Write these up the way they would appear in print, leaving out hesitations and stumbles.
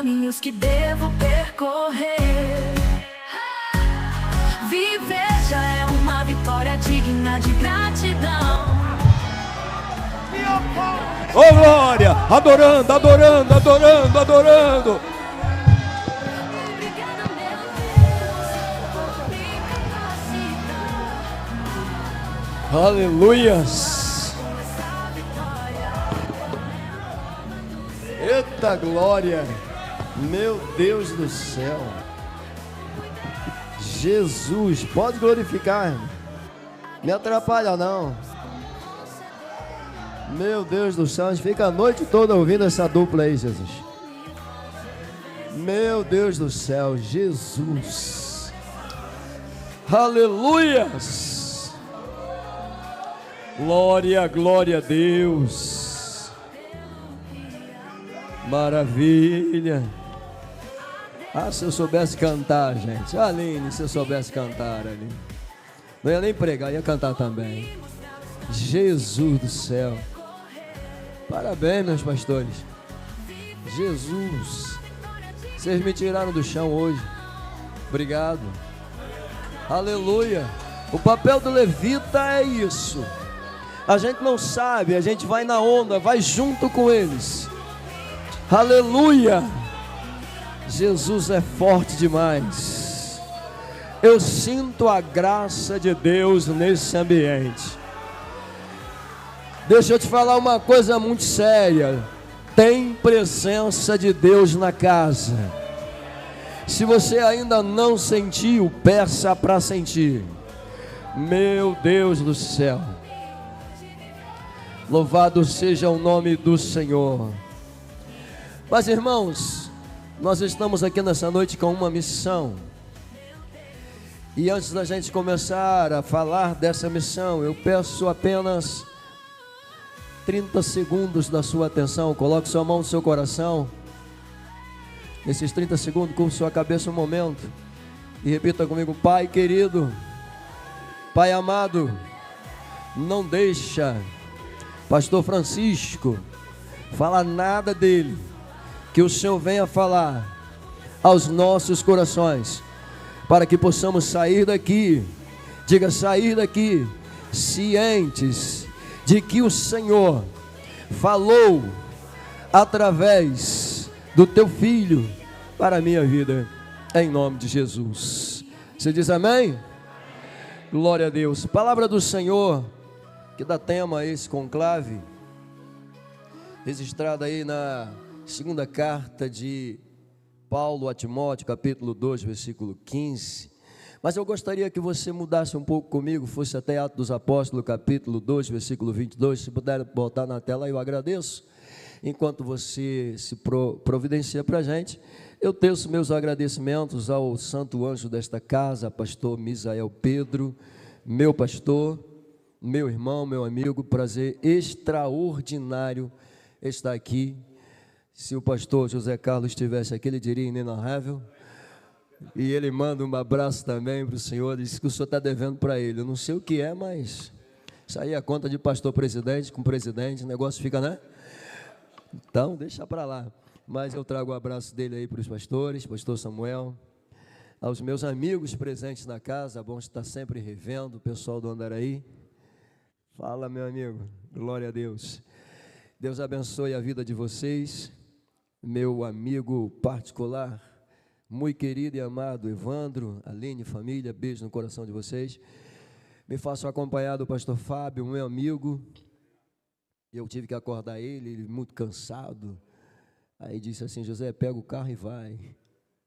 caminhos que devo percorrer. Viver já é uma vitória digna de gratidão. Oh glória, adorando, adorando, adorando, adorando. Obrigada, meu Deus, por me capacitar. Aleluias. Essa vitória. Eita glória, meu Deus do céu. Jesus, pode glorificar, irmão. Me atrapalha não. Meu Deus do céu, a gente fica a noite toda ouvindo essa dupla aí, Jesus. Meu Deus do céu, Jesus. Aleluias. Glória, glória a Deus. Maravilha. Ah, se eu soubesse cantar, gente. Aline, se eu soubesse cantar, Aline. Não ia nem pregar, ia cantar também. Jesus do céu. Parabéns, meus pastores. Jesus. Vocês me tiraram do chão hoje. Obrigado. Aleluia. O papel do levita é isso. A gente não sabe, a gente vai na onda, vai junto com eles. Aleluia. Jesus é forte demais. Eu sinto a graça de Deus nesse ambiente. Deixa eu te falar uma coisa muito séria. Tem presença de Deus na casa. Se você ainda não sentiu, peça para sentir. Meu Deus do céu. Louvado seja o nome do Senhor. Mas irmãos, nós estamos aqui nessa noite com uma missão. E antes da gente começar a falar dessa missão, eu peço apenas 30 segundos da sua atenção. Coloque sua mão no seu coração. Nesses 30 segundos, curva sua cabeça um momento e repita comigo: Pai querido, Pai amado, não deixa Pastor Francisco falar nada dele, que o Senhor venha falar aos nossos corações, para que possamos sair daqui, diga sair daqui, cientes de que o Senhor falou através do teu filho para a minha vida, em nome de Jesus. Você diz amém? Glória a Deus. Palavra do Senhor que dá tema a esse conclave, registrada aí na segunda carta de Paulo a Timóteo, capítulo 2, versículo 15. Mas eu gostaria que você mudasse um pouco comigo, fosse até Atos dos Apóstolos, capítulo 2, versículo 22. Se puder botar na tela, eu agradeço. Enquanto você se providencia para a gente, eu teço meus agradecimentos ao santo anjo desta casa, pastor Misael Pedro, meu pastor, meu irmão, meu amigo. Prazer extraordinário estar aqui. Se o pastor José Carlos estivesse aqui, ele diria inenarrável. E ele manda um abraço também para o senhor, diz que o senhor está devendo para ele. Eu não sei o que é, mas isso aí é a conta de pastor presidente com presidente, o negócio fica, né? Então, deixa para lá. Mas eu trago o abraço dele aí para os pastores, pastor Samuel, aos meus amigos presentes na casa, bom estar sempre revendo, o pessoal do Andaraí. Fala, meu amigo, glória a Deus. Deus abençoe a vida de vocês, meu amigo particular, muito querido e amado Evandro, Aline, família, beijo no coração de vocês. Me faço acompanhar do pastor Fábio, meu amigo. Eu tive que acordar ele muito cansado. Aí disse assim: José, pega o carro e vai.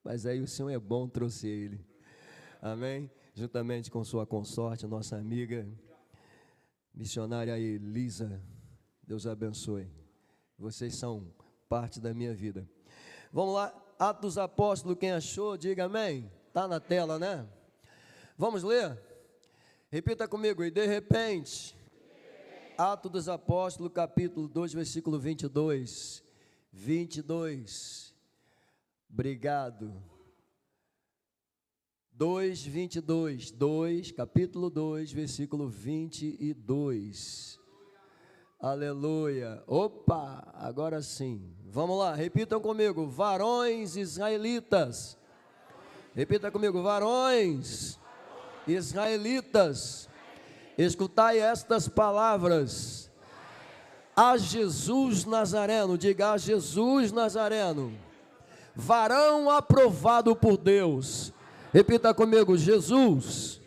Mas aí o Senhor é bom, trouxe ele. Amém? Juntamente com sua consorte, nossa amiga, missionária Elisa. Deus abençoe. Vocês são parte da minha vida. Vamos lá. Atos dos Apóstolos, quem achou, diga amém. Está na tela, né? Vamos ler? Repita comigo. E de repente, Atos dos Apóstolos, capítulo 2, versículo 22. 22. Obrigado. 2, 22. 2, capítulo 2, versículo 22. Aleluia. Opa, agora sim. Vamos lá, repitam comigo. Varões israelitas. Repita comigo, varões israelitas. Escutai estas palavras. A Jesus Nazareno, diga a Jesus Nazareno, varão aprovado por Deus. Repita comigo, Jesus.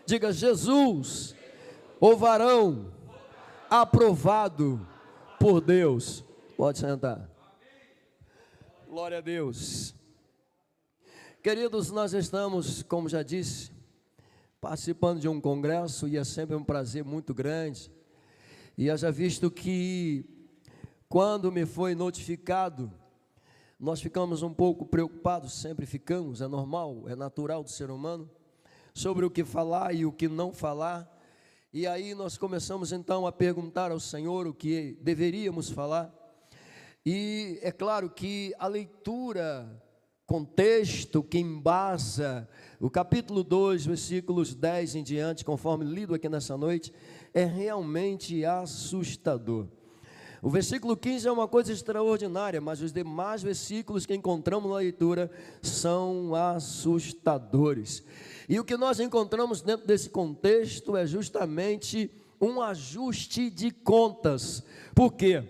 Diga Jesus, o varão aprovado por Deus. Pode sentar. Glória a Deus. Queridos, nós estamos, como já disse, participando de um congresso e é sempre um prazer muito grande. E haja visto que, quando me foi notificado, nós ficamos um pouco preocupados, sempre ficamos, é normal, é natural do ser humano, sobre o que falar e o que não falar. E aí nós começamos então a perguntar ao Senhor o que deveríamos falar. E é claro que a leitura, contexto que embasa o capítulo 2, versículos 10 em diante, conforme lido aqui nessa noite, é realmente assustador. O versículo 15 é uma coisa extraordinária, mas os demais versículos que encontramos na leitura são assustadores. E o que nós encontramos dentro desse contexto é justamente um ajuste de contas. Por quê?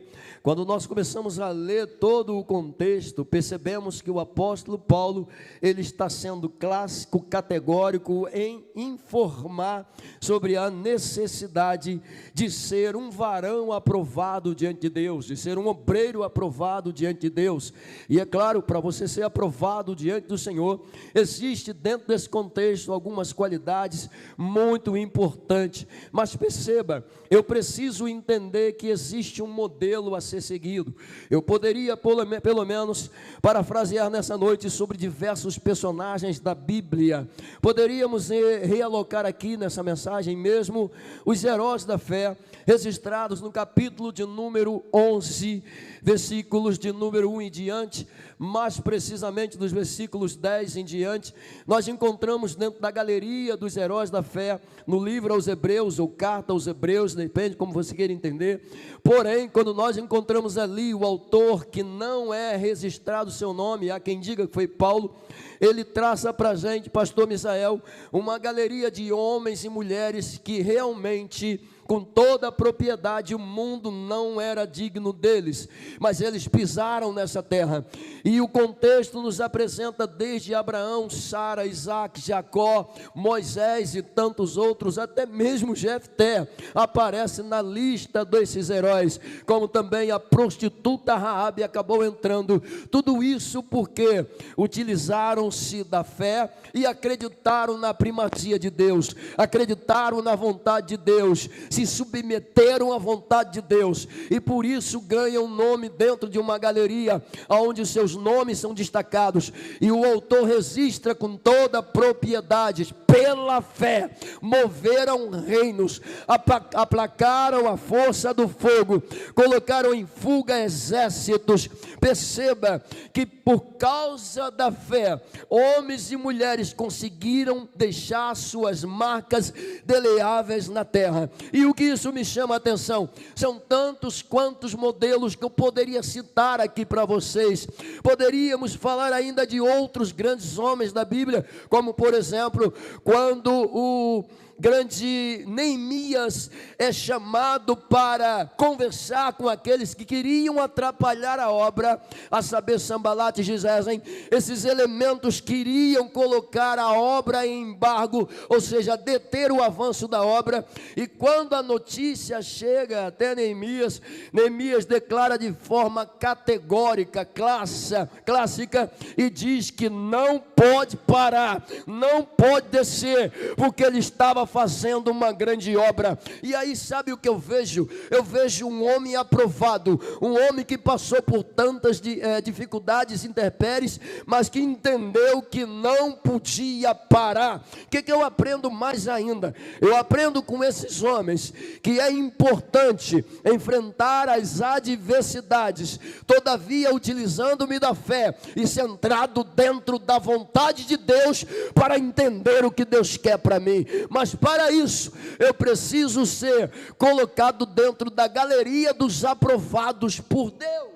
Quando nós começamos a ler todo o contexto, percebemos que o apóstolo Paulo, ele está sendo clássico, categórico em informar sobre a necessidade de ser um varão aprovado diante de Deus, de ser um obreiro aprovado diante de Deus. E é claro, para você ser aprovado diante do Senhor, existe dentro desse contexto algumas qualidades muito importantes. Mas perceba, eu preciso entender que existe um modelo a ser seguido. Eu poderia pelo menos parafrasear nessa noite sobre diversos personagens da Bíblia. Poderíamos realocar aqui nessa mensagem mesmo os heróis da fé registrados no capítulo de número 11, versículos de número 1 em diante, mais precisamente dos versículos 10 em diante. Nós encontramos dentro da galeria dos heróis da fé, no livro aos Hebreus, ou carta aos Hebreus, depende como você queira entender. Porém, quando nós encontramos ali o autor, que não é registrado o seu nome, há quem diga que foi Paulo, ele traça para a gente, pastor Misael, uma galeria de homens e mulheres que realmente, com toda a propriedade, o mundo não era digno deles, mas eles pisaram nessa terra. E o contexto nos apresenta desde Abraão, Sara, Isaac, Jacó, Moisés e tantos outros, até mesmo Jefté aparece na lista desses heróis, como também a prostituta Raabe acabou entrando. Tudo isso porque utilizaram-se da fé e acreditaram na primazia de Deus, acreditaram na vontade de Deus, se submeteram à vontade de Deus, e por isso ganham nome dentro de uma galeria, onde seus nomes são destacados, e o autor registra com toda a propriedade: pela fé, moveram reinos, aplacaram a força do fogo, colocaram em fuga exércitos. Perceba que por causa da fé, homens e mulheres conseguiram deixar suas marcas deleáveis na terra. E o que isso me chama a atenção? São tantos quantos modelos que eu poderia citar aqui para vocês. Poderíamos falar ainda de outros grandes homens da Bíblia, como por exemplo, quando o grande Neemias é chamado para conversar com aqueles que queriam atrapalhar a obra, a saber, Sambalat e Gesem. Esses elementos queriam colocar a obra em embargo, ou seja, deter o avanço da obra. E quando a notícia chega até Neemias, Neemias declara de forma categórica, clássica, e diz que não pode parar, não pode descer, porque ele estava fazendo uma grande obra. E aí sabe o que eu vejo? Eu vejo um homem aprovado, um homem que passou por tantas dificuldades, intempéries, mas que entendeu que não podia parar. O que eu aprendo mais ainda? Eu aprendo com esses homens que é importante enfrentar as adversidades, todavia utilizando-me da fé e centrado dentro da vontade de Deus, para entender o que Deus quer para mim. Mas para isso, eu preciso ser colocado dentro da galeria dos aprovados por Deus.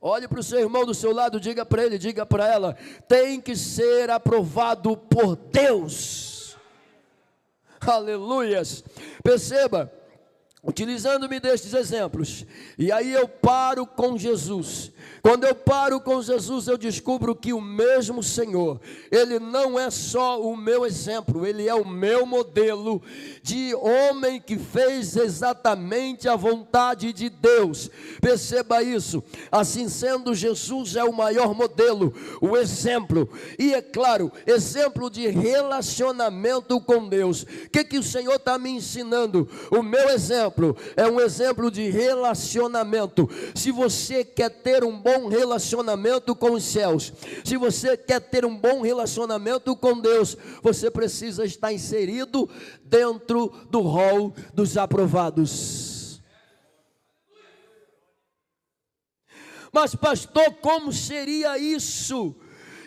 Olhe para o seu irmão do seu lado, diga para ele, diga para ela: tem que ser aprovado por Deus. Aleluias. Perceba, utilizando-me destes exemplos, e aí eu paro com Jesus. Quando eu paro com Jesus, eu descubro que o mesmo Senhor, Ele não é só o meu exemplo, Ele é o meu modelo de homem que fez exatamente a vontade de Deus. Perceba isso. Assim sendo, Jesus é o maior modelo, o exemplo, e é claro, exemplo de relacionamento com Deus. O que o Senhor está me ensinando? O meu exemplo é um exemplo de relacionamento. Se você quer ter um bom relacionamento com os céus, se você quer ter um bom relacionamento com Deus, você precisa estar inserido dentro do rol dos aprovados. Mas pastor, como seria isso?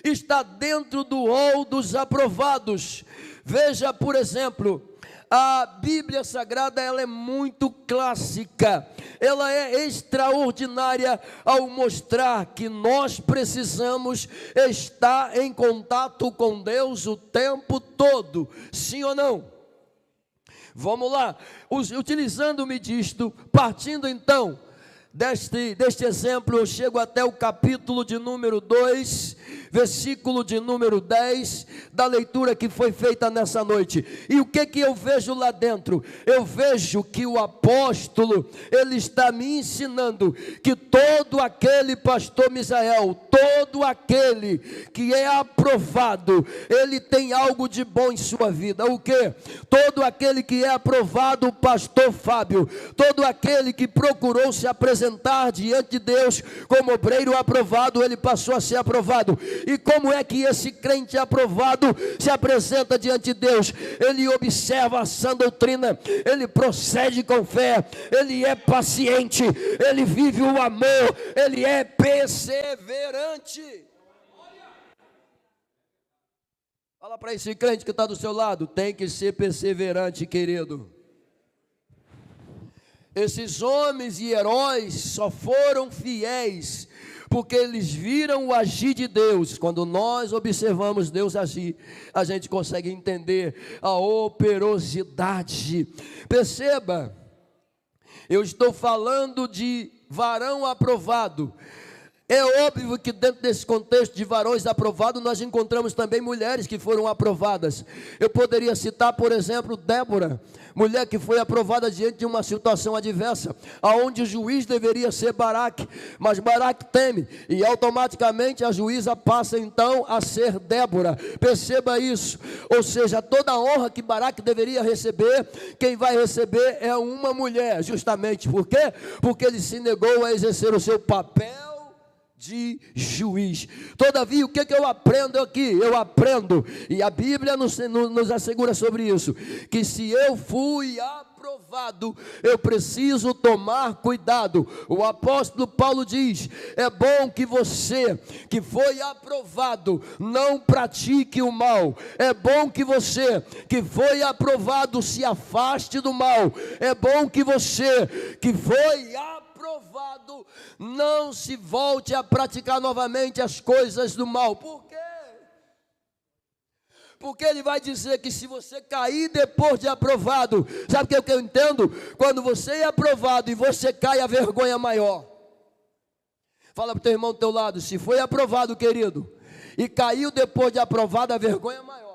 Está dentro do rol dos aprovados. Veja, por exemplo, a Bíblia Sagrada, ela é muito clássica, ela é extraordinária ao mostrar que nós precisamos estar em contato com Deus o tempo todo, sim ou não? Vamos lá, utilizando-me disto, partindo então deste exemplo, eu chego até o capítulo de número 2, versículo de número 10, da leitura que foi feita nessa noite. E o que eu vejo lá dentro? Eu vejo que o apóstolo, ele está me ensinando que todo aquele, pastor Misael, todo aquele que é aprovado, ele tem algo de bom em sua vida. O que? Todo aquele que é aprovado, pastor Fábio, todo aquele que procurou se apresentar diante de Deus como obreiro aprovado, ele passou a ser aprovado. E como é que esse crente aprovado se apresenta diante de Deus? Ele observa a sã doutrina, ele procede com fé, ele é paciente, ele vive o amor, ele é perseverante. Fala para esse crente que está do seu lado: tem que ser perseverante, querido. Esses homens e heróis só foram fiéis porque eles viram o agir de Deus. Quando nós observamos Deus agir, a gente consegue entender a operosidade. Perceba, eu estou falando de varão aprovado. É óbvio que dentro desse contexto de varões aprovados, nós encontramos também mulheres que foram aprovadas. Eu poderia citar, por exemplo, Débora, mulher que foi aprovada diante de uma situação adversa, aonde o juiz deveria ser Baraque, mas Baraque teme, e automaticamente a juíza passa então a ser Débora. Perceba isso, ou seja, toda a honra que Baraque deveria receber, quem vai receber é uma mulher, justamente. Por quê? Porque ele se negou a exercer o seu papel de juiz. Todavia, o que eu aprendo aqui? Eu aprendo, e a Bíblia nos assegura sobre isso, que se eu fui aprovado, eu preciso tomar cuidado. O apóstolo Paulo diz: é bom que você, que foi aprovado, não pratique o mal. É bom que você, que foi aprovado, se afaste do mal. É bom que você, que foi aprovado, não se volte a praticar novamente as coisas do mal. Por quê? Porque ele vai dizer que se você cair depois de aprovado, sabe o que eu entendo? Quando você é aprovado e você cai, a vergonha é maior. Fala para o teu irmão do teu lado: se foi aprovado, querido, e caiu depois de aprovado, a vergonha é maior.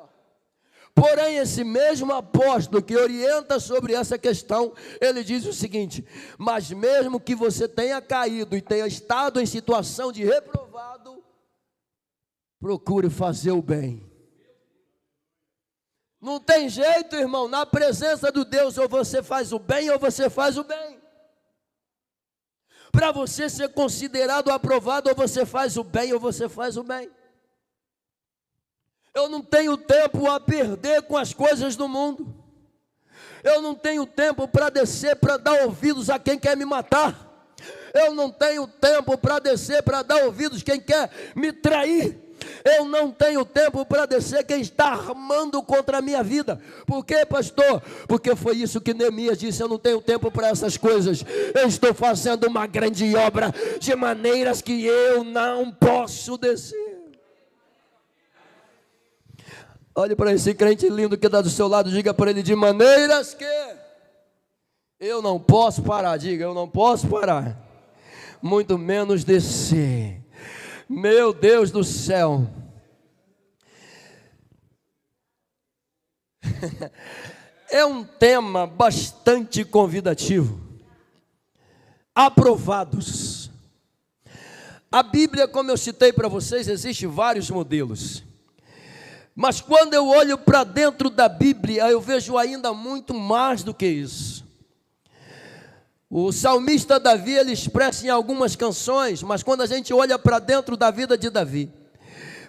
Porém, esse mesmo apóstolo que orienta sobre essa questão, ele diz o seguinte: mas mesmo que você tenha caído e tenha estado em situação de reprovado, procure fazer o bem. Não tem jeito, irmão, na presença de Deus, ou você faz o bem ou você faz o bem. Para você ser considerado aprovado, ou você faz o bem ou você faz o bem. Eu não tenho tempo a perder com as coisas do mundo. Eu não tenho tempo para descer para dar ouvidos a quem quer me matar. Eu não tenho tempo para descer para dar ouvidos a quem quer me trair. Eu não tenho tempo para descer quem está armando contra a minha vida. Por quê, pastor? Porque foi isso que Neemias disse: eu não tenho tempo para essas coisas. Eu estou fazendo uma grande obra, de maneiras que eu não posso descer. Olhe para esse crente lindo que está do seu lado, diga para ele: de maneiras que eu não posso parar. Diga: eu não posso parar, muito menos descer. Meu Deus do céu. É um tema bastante convidativo. Aprovados. A Bíblia, como eu citei para vocês, existe vários modelos. Mas quando eu olho para dentro da Bíblia, eu vejo ainda muito mais do que isso. O salmista Davi, ele expressa em algumas canções, mas quando a gente olha para dentro da vida de Davi,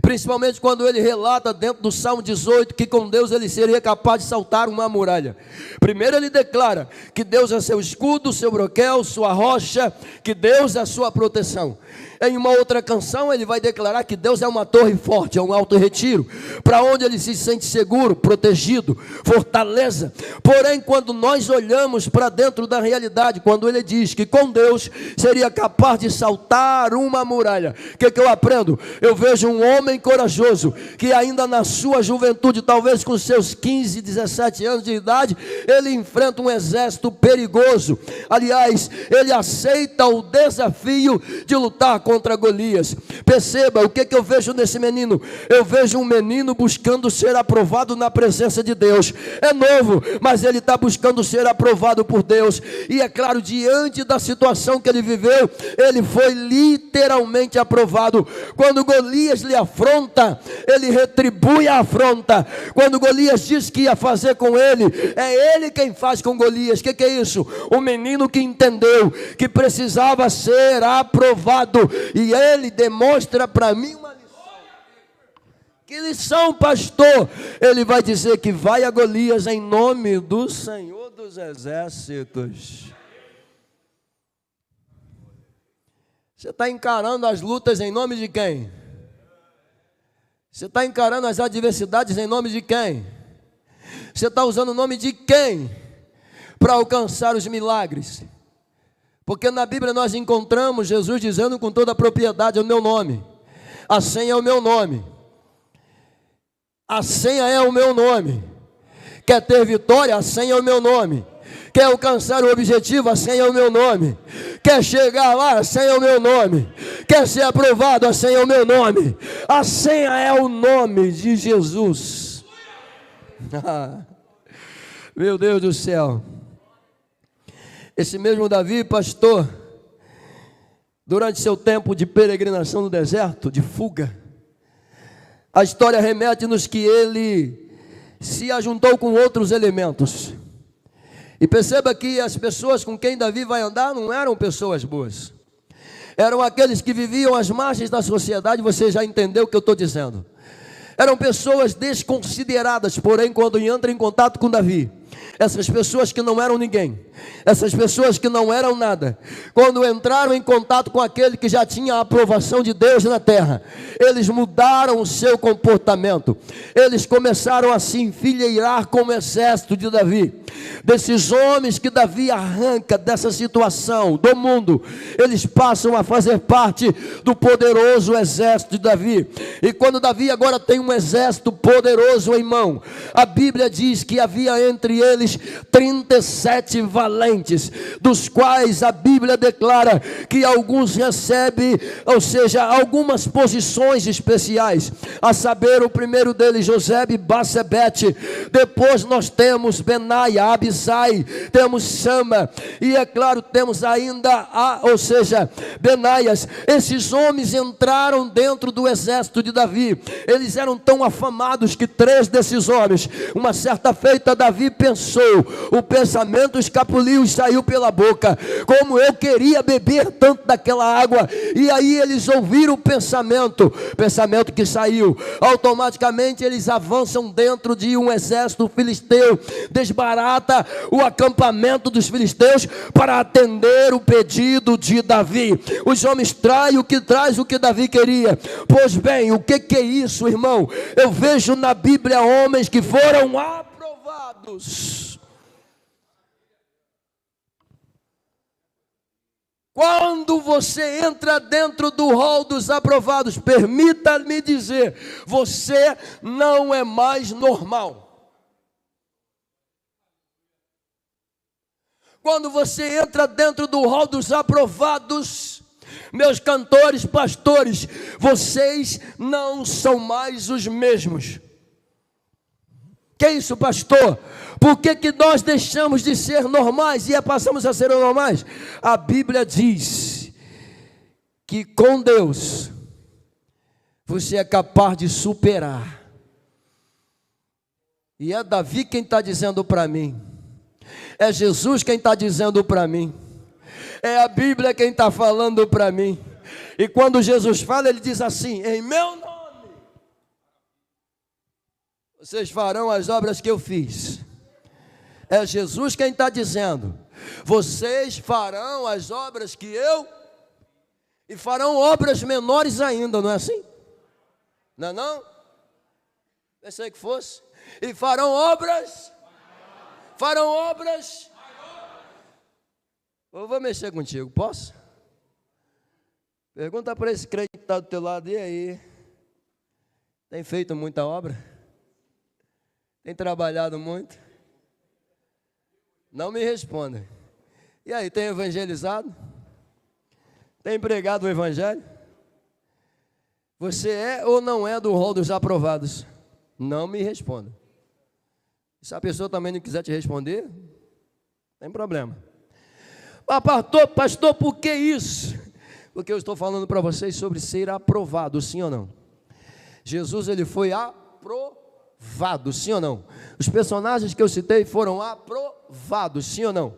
principalmente quando ele relata dentro do Salmo 18, que com Deus ele seria capaz de saltar uma muralha. Primeiro ele declara que Deus é seu escudo, seu broquel, sua rocha, que Deus é a sua proteção. Em uma outra canção ele vai declarar que Deus é uma torre forte, é um alto retiro, para onde ele se sente seguro, protegido, fortaleza. Porém, quando nós olhamos para dentro da realidade, quando ele diz que com Deus seria capaz de saltar uma muralha, o que eu aprendo? Eu vejo um homem corajoso, que ainda na sua juventude, talvez com seus 15, 17 anos de idade, ele enfrenta um exército perigoso. Aliás, ele aceita o desafio de lutar contra Golias. Perceba, o que eu vejo nesse menino? Eu vejo um menino buscando ser aprovado na presença de Deus. É novo, mas ele está buscando ser aprovado por Deus. E é claro, diante da situação que ele viveu, ele foi literalmente aprovado. Quando Golias lhe afronta, ele retribui a afronta. Quando Golias diz que ia fazer com ele, é ele quem faz com Golias. O que é isso? O menino que entendeu que precisava ser aprovado, e ele demonstra para mim uma lição. Que lição, pastor? Ele vai dizer que vai a Golias em nome do Senhor dos Exércitos. Você está encarando as lutas em nome de quem? Você está encarando as adversidades em nome de quem? Você está usando o nome de quem para alcançar os milagres? Porque na Bíblia nós encontramos Jesus dizendo com toda a propriedade: é o meu nome, a senha é o meu nome, a senha é o meu nome. Quer ter vitória? A senha é o meu nome. Quer alcançar o objetivo? A senha é o meu nome. Quer chegar lá? A senha é o meu nome. Quer ser aprovado? A senha é o meu nome. A senha é o nome de Jesus. Meu Deus do céu. Esse mesmo Davi, pastor, durante seu tempo de peregrinação no deserto, de fuga, a história remete-nos que ele se ajuntou com outros elementos. E perceba que as pessoas com quem Davi vai andar não eram pessoas boas. Eram aqueles que viviam às margens da sociedade. Você já entendeu o que eu estou dizendo? Eram pessoas desconsideradas, porém quando entram em contato com Davi, essas pessoas que não eram ninguém, essas pessoas que não eram nada, quando entraram em contato com aquele que já tinha a aprovação de Deus na terra, eles mudaram o seu comportamento. Eles começaram a se enfileirar com o exército de Davi. Desses homens que Davi arranca dessa situação do mundo, eles passam a fazer parte do poderoso exército de Davi. E quando Davi agora tem um exército poderoso em mão, a Bíblia diz que havia entre eles 37 valentes, dos quais a Bíblia declara que alguns recebem, ou seja, algumas posições especiais, a saber, o primeiro deles, Josebe Bassebete. Depois nós temos Benaia, Abisai, temos Sama, e é claro, temos ainda Benaias. Esses homens entraram dentro do exército de Davi. Eles eram tão afamados que 3 desses homens, uma certa feita, Davi pensou o pensamento escapuliu e saiu pela boca. Como eu queria beber tanto daquela água. E aí eles ouviram o pensamento que saiu. Automaticamente eles avançam dentro de um exército filisteu, desbarata o acampamento dos filisteus para atender o pedido de Davi. Os homens traz o que Davi queria. Pois bem, o que é isso, irmão? Eu vejo na Bíblia homens que foram aprovados. Quando você entra dentro do rol dos aprovados, permita-me dizer, você não é mais normal. Quando você entra dentro do rol dos aprovados, meus cantores, pastores, vocês não são mais os mesmos. Que isso, pastor? Por que nós deixamos de ser normais e passamos a ser normais? A Bíblia diz que com Deus você é capaz de superar. E é Davi quem está dizendo para mim. É Jesus quem está dizendo para mim. É a Bíblia quem está falando para mim. E quando Jesus fala, ele diz assim: em meu nome vocês farão as obras que eu fiz. É Jesus quem está dizendo: vocês farão as obras que eu, e farão obras menores ainda, não é assim? Não é não? Pensei que fosse. E farão obras. Eu vou mexer contigo, posso? Pergunta para esse crente que está do teu lado: e aí? Tem feito muita obra? Tem trabalhado muito? Não me responda. E aí, tem evangelizado? Tem pregado o evangelho? Você é ou não é do rol dos aprovados? Não me responda. Se a pessoa também não quiser te responder, tem problema. Pastor, por que isso? Porque eu estou falando para vocês sobre ser aprovado, sim ou não? Jesus, ele foi aprovado, sim ou não? Os personagens que eu citei foram aprovados, sim ou não?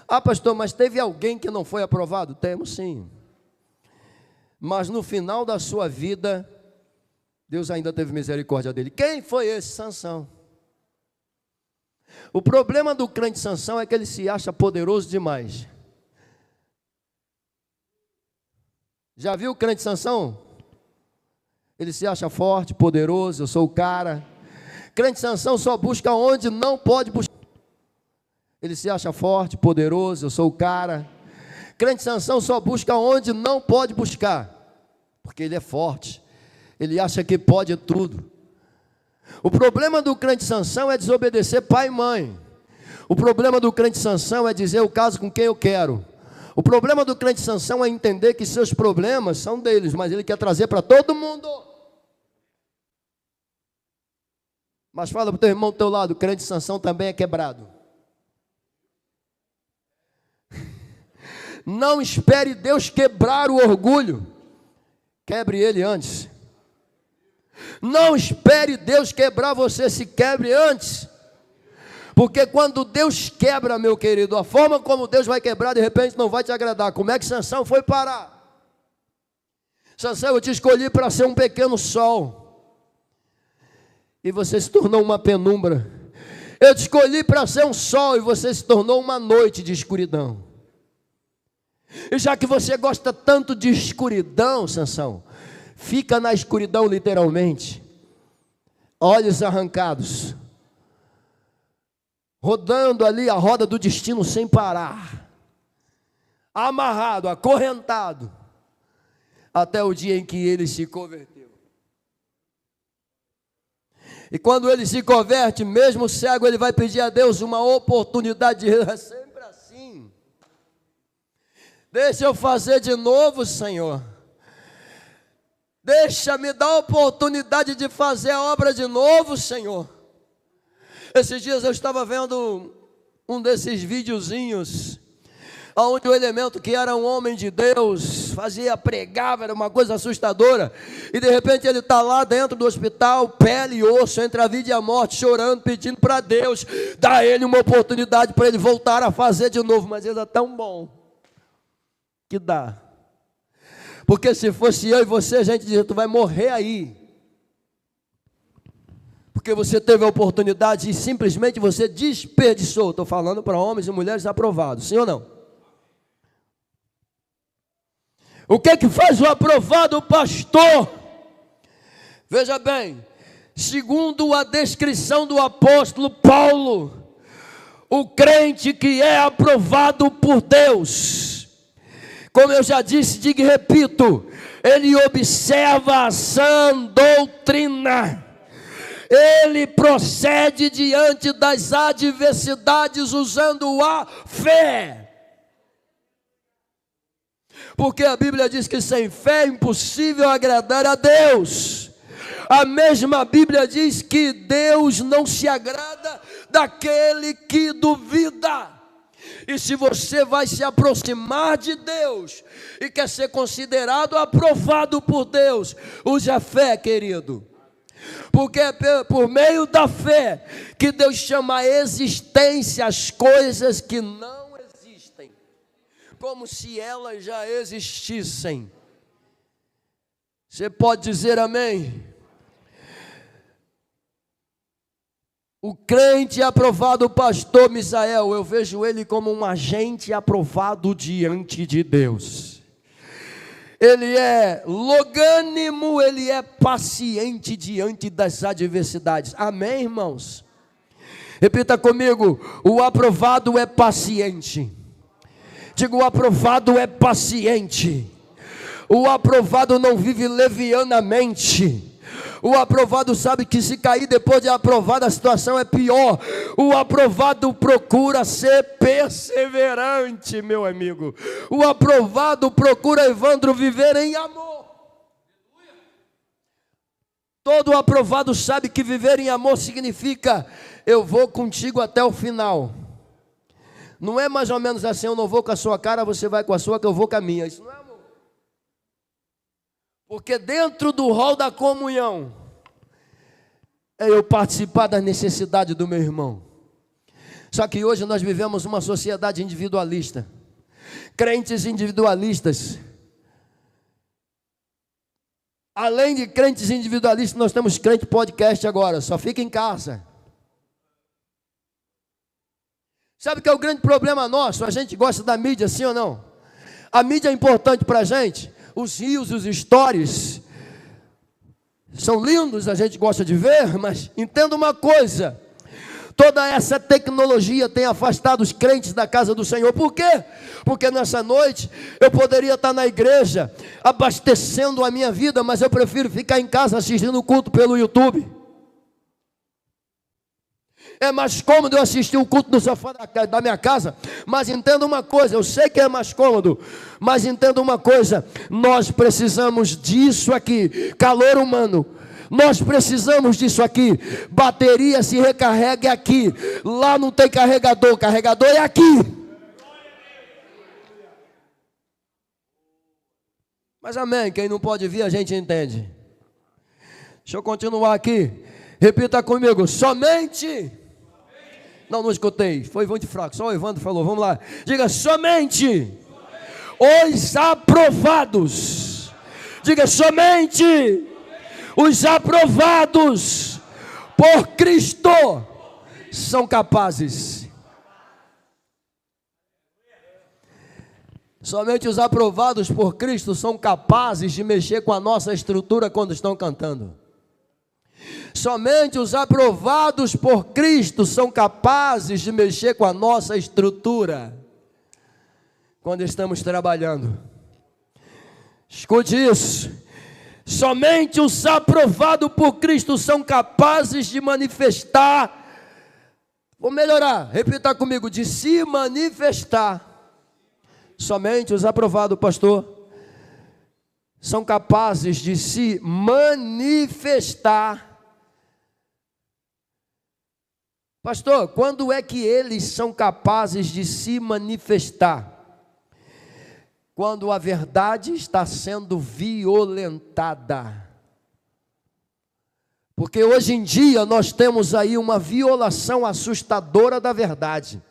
Ah, pastor, mas teve alguém que não foi aprovado? Temos sim. Mas no final da sua vida, Deus ainda teve misericórdia dele. Quem foi esse? Sansão. O problema do crente Sansão é que ele se acha poderoso demais. Já viu o crente Sansão? Ele se acha forte, poderoso, eu sou o cara. Crente Sansão só busca onde não pode buscar. Ele se acha forte, poderoso, eu sou o cara. Crente Sansão só busca onde não pode buscar, porque ele é forte. Ele acha que pode tudo. O problema do crente Sansão é desobedecer pai e mãe. O problema do crente Sansão é dizer: eu caso com quem eu quero. O problema do crente Sansão é entender que seus problemas são deles, mas ele quer trazer para todo mundo. Mas fala para o teu irmão do teu lado: o crente Sansão também é quebrado. Não espere Deus quebrar o orgulho. Quebre ele antes. Não espere Deus quebrar você, se quebre antes. Porque quando Deus quebra, meu querido, a forma como Deus vai quebrar, de repente não vai te agradar. Como é que Sansão foi parar? Sansão, eu te escolhi para ser um pequeno sol, e você se tornou uma penumbra. Eu te escolhi para ser um sol, e você se tornou uma noite de escuridão. E já que você gosta tanto de escuridão, Sansão, fica na escuridão literalmente, olhos arrancados, rodando ali a roda do destino sem parar, amarrado, acorrentado, até o dia em que ele se converteu. E quando ele se converte, mesmo cego, ele vai pedir a Deus uma oportunidade. É sempre assim. Deixa eu fazer de novo, Senhor. Deixa-me dar a oportunidade de fazer a obra de novo, Senhor. Esses dias eu estava vendo um desses videozinhos onde o elemento que era um homem de Deus pregava, era uma coisa assustadora, e de repente ele está lá dentro do hospital, pele e osso, entre a vida e a morte, chorando, pedindo para Deus dar a ele uma oportunidade para ele voltar a fazer de novo, mas ele é tão bom que dá, porque se fosse eu e você, a gente dizia, tu vai morrer aí, porque você teve a oportunidade e simplesmente você desperdiçou. Estou falando para homens e mulheres aprovados, sim ou não? O que é que faz o aprovado pastor? Veja bem, segundo a descrição do apóstolo Paulo, o crente que é aprovado por Deus, como eu já disse, digo e repito, ele observa a sã doutrina, ele procede diante das adversidades usando a fé, porque a Bíblia diz que sem fé é impossível agradar a Deus. A mesma Bíblia diz que Deus não se agrada daquele que duvida. E se você vai se aproximar de Deus e quer ser considerado aprovado por Deus, use a fé, querido. Porque é por meio da fé que Deus chama a existência as coisas que não existem, como se elas já existissem. Você pode dizer amém? O crente aprovado, pastor Misael, eu vejo ele como um agente aprovado diante de Deus. Ele é longânimo, ele é paciente diante das adversidades. Amém, irmãos? Repita comigo, o aprovado é paciente. Digo, o aprovado é paciente. O aprovado não vive levianamente. O aprovado sabe que se cair depois de aprovado a situação é pior. O aprovado procura ser perseverante, meu amigo. O aprovado procura, Evandro, viver em amor. Todo aprovado sabe que viver em amor significa eu vou contigo até o final. Não é mais ou menos assim, eu não vou com a sua cara, você vai com a sua, que eu vou com a minha. Isso não é amor. Porque dentro do rol da comunhão, é eu participar das necessidades do meu irmão. Só que hoje nós vivemos uma sociedade individualista. Crentes individualistas. Além de crentes individualistas, nós temos crente podcast agora, só fica em casa. Sabe que é o grande problema nosso? A gente gosta da mídia, sim ou não? A mídia é importante para a gente. Os rios, os stories são lindos, a gente gosta de ver, mas entenda uma coisa: toda essa tecnologia tem afastado os crentes da casa do Senhor. Por quê? Porque nessa noite eu poderia estar na igreja abastecendo a minha vida, mas eu prefiro ficar em casa assistindo o culto pelo YouTube. É mais cômodo eu assistir o culto no sofá da minha casa. Mas entenda uma coisa, eu sei que é mais cômodo, mas entenda uma coisa: nós precisamos disso aqui, calor humano. Nós precisamos disso aqui. Bateria se recarrega aqui. Lá não tem carregador, carregador é aqui. Mas amém, quem não pode vir a gente entende. Deixa eu continuar aqui. Repita comigo, somente. Não escutei, foi muito fraco, só o Evandro falou, vamos lá. Diga, somente os aprovados. Diga, somente os aprovados por Cristo são capazes. Somente os aprovados por Cristo são capazes de mexer com a nossa estrutura quando estão cantando. Somente os aprovados por Cristo são capazes de mexer com a nossa estrutura quando estamos trabalhando. Escute isso. Somente os aprovados por Cristo são capazes de manifestar. Vou melhorar, repita comigo, de se manifestar. Somente os aprovados, pastor, são capazes de se manifestar. Pastor, quando é que eles são capazes de se manifestar? quando a verdade está sendo violentada. Porque hoje em dia nós temos aí uma violação assustadora da verdade.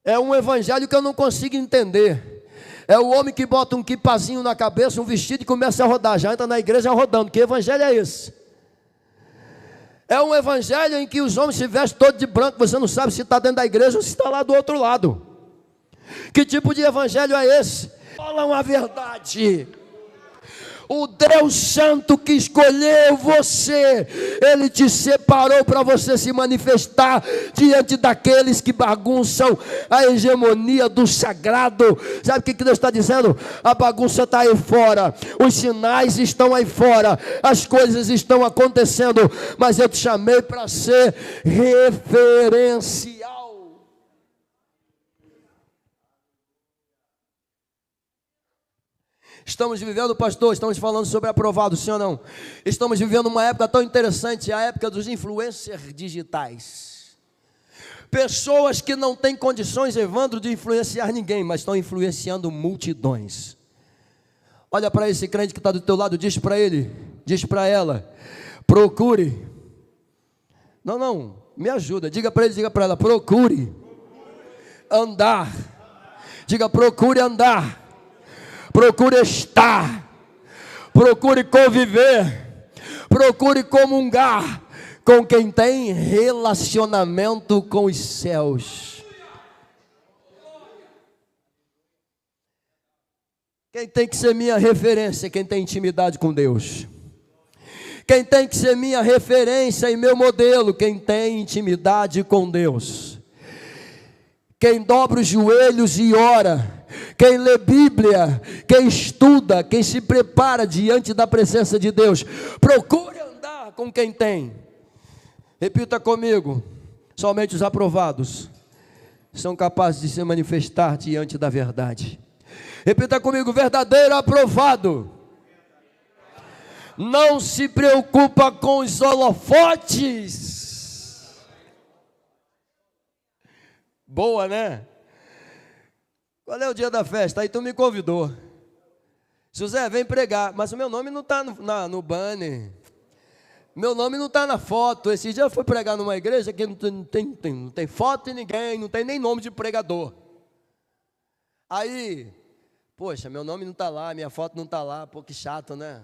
É um evangelho que eu não consigo entender. É o homem que bota um quipazinho na cabeça, um vestido e começa a rodar, já entra na igreja rodando. Que evangelho é esse? É um evangelho em que os homens se vestem todos de branco, você não sabe se está dentro da igreja ou se está lá do outro lado. Que tipo de evangelho é esse? Falam a verdade. O Deus Santo que escolheu você, Ele te separou para você se manifestar diante daqueles que bagunçam a hegemonia do sagrado. Sabe o que Deus está dizendo? A bagunça está aí fora, os sinais estão aí fora, as coisas estão acontecendo, mas eu te chamei para ser referencial. Estamos vivendo, pastor, estamos falando sobre aprovado, sim ou não? Estamos vivendo uma época tão interessante, a época dos influencers digitais. Pessoas que não têm condições, Evandro, de influenciar ninguém, mas estão influenciando multidões. Olha para esse crente que está do teu lado, diz para ele, diz para ela, procure. Não, me ajuda, diga para ele, diga para ela, procure andar. Diga, procure andar. Procure estar, procure conviver, procure comungar com quem tem relacionamento com os céus. Quem tem que ser minha referência? Quem tem intimidade com Deus. Quem tem que ser minha referência e meu modelo? Quem tem intimidade com Deus. Quem dobra os joelhos e ora. Quem lê Bíblia, quem estuda, quem se prepara diante da presença de Deus, procure andar com quem tem. Repita comigo: somente os aprovados são capazes de se manifestar diante da verdade. Repita comigo: verdadeiro aprovado não se preocupa com os holofotes. Boa, né? Qual é o dia da festa? Aí tu me convidou. José, vem pregar. Mas o meu nome não está no banner. Meu nome não está na foto. Esse dia eu fui pregar numa igreja que não tem foto de ninguém, não tem nem nome de pregador. Aí, poxa, meu nome não está lá, minha foto não está lá. Pô, que chato, né?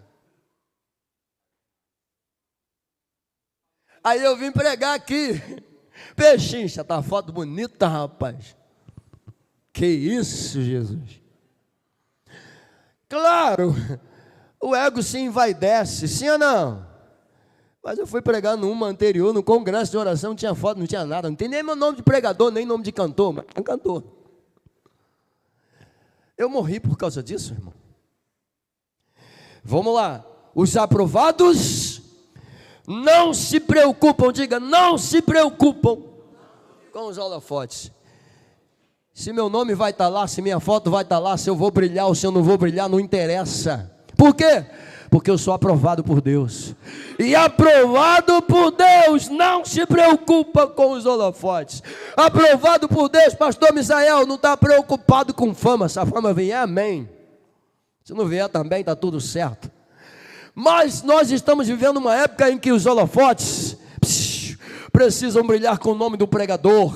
Aí eu vim pregar aqui. Pechincha, tá a foto bonita, rapaz. Que isso, Jesus? Claro, o ego se envaidece, sim ou não? Mas eu fui pregar numa anterior, no congresso de oração, não tinha foto, não tinha nada, não tem nem meu nome de pregador, nem nome de cantor, mas é cantor. Eu morri por causa disso, irmão. Vamos lá, os aprovados não se preocupam, diga, não se preocupam com os holofotes. Se meu nome vai estar lá, se minha foto vai estar lá, se eu vou brilhar ou se eu não vou brilhar, não interessa. Por quê? Porque eu sou aprovado por Deus. E aprovado por Deus não se preocupa com os holofotes. Aprovado por Deus, pastor Misael, não está preocupado com fama. Se a fama vier, amém. Se não vier também, está tudo certo. Mas nós estamos vivendo uma época em que os holofotes precisam brilhar com o nome do pregador.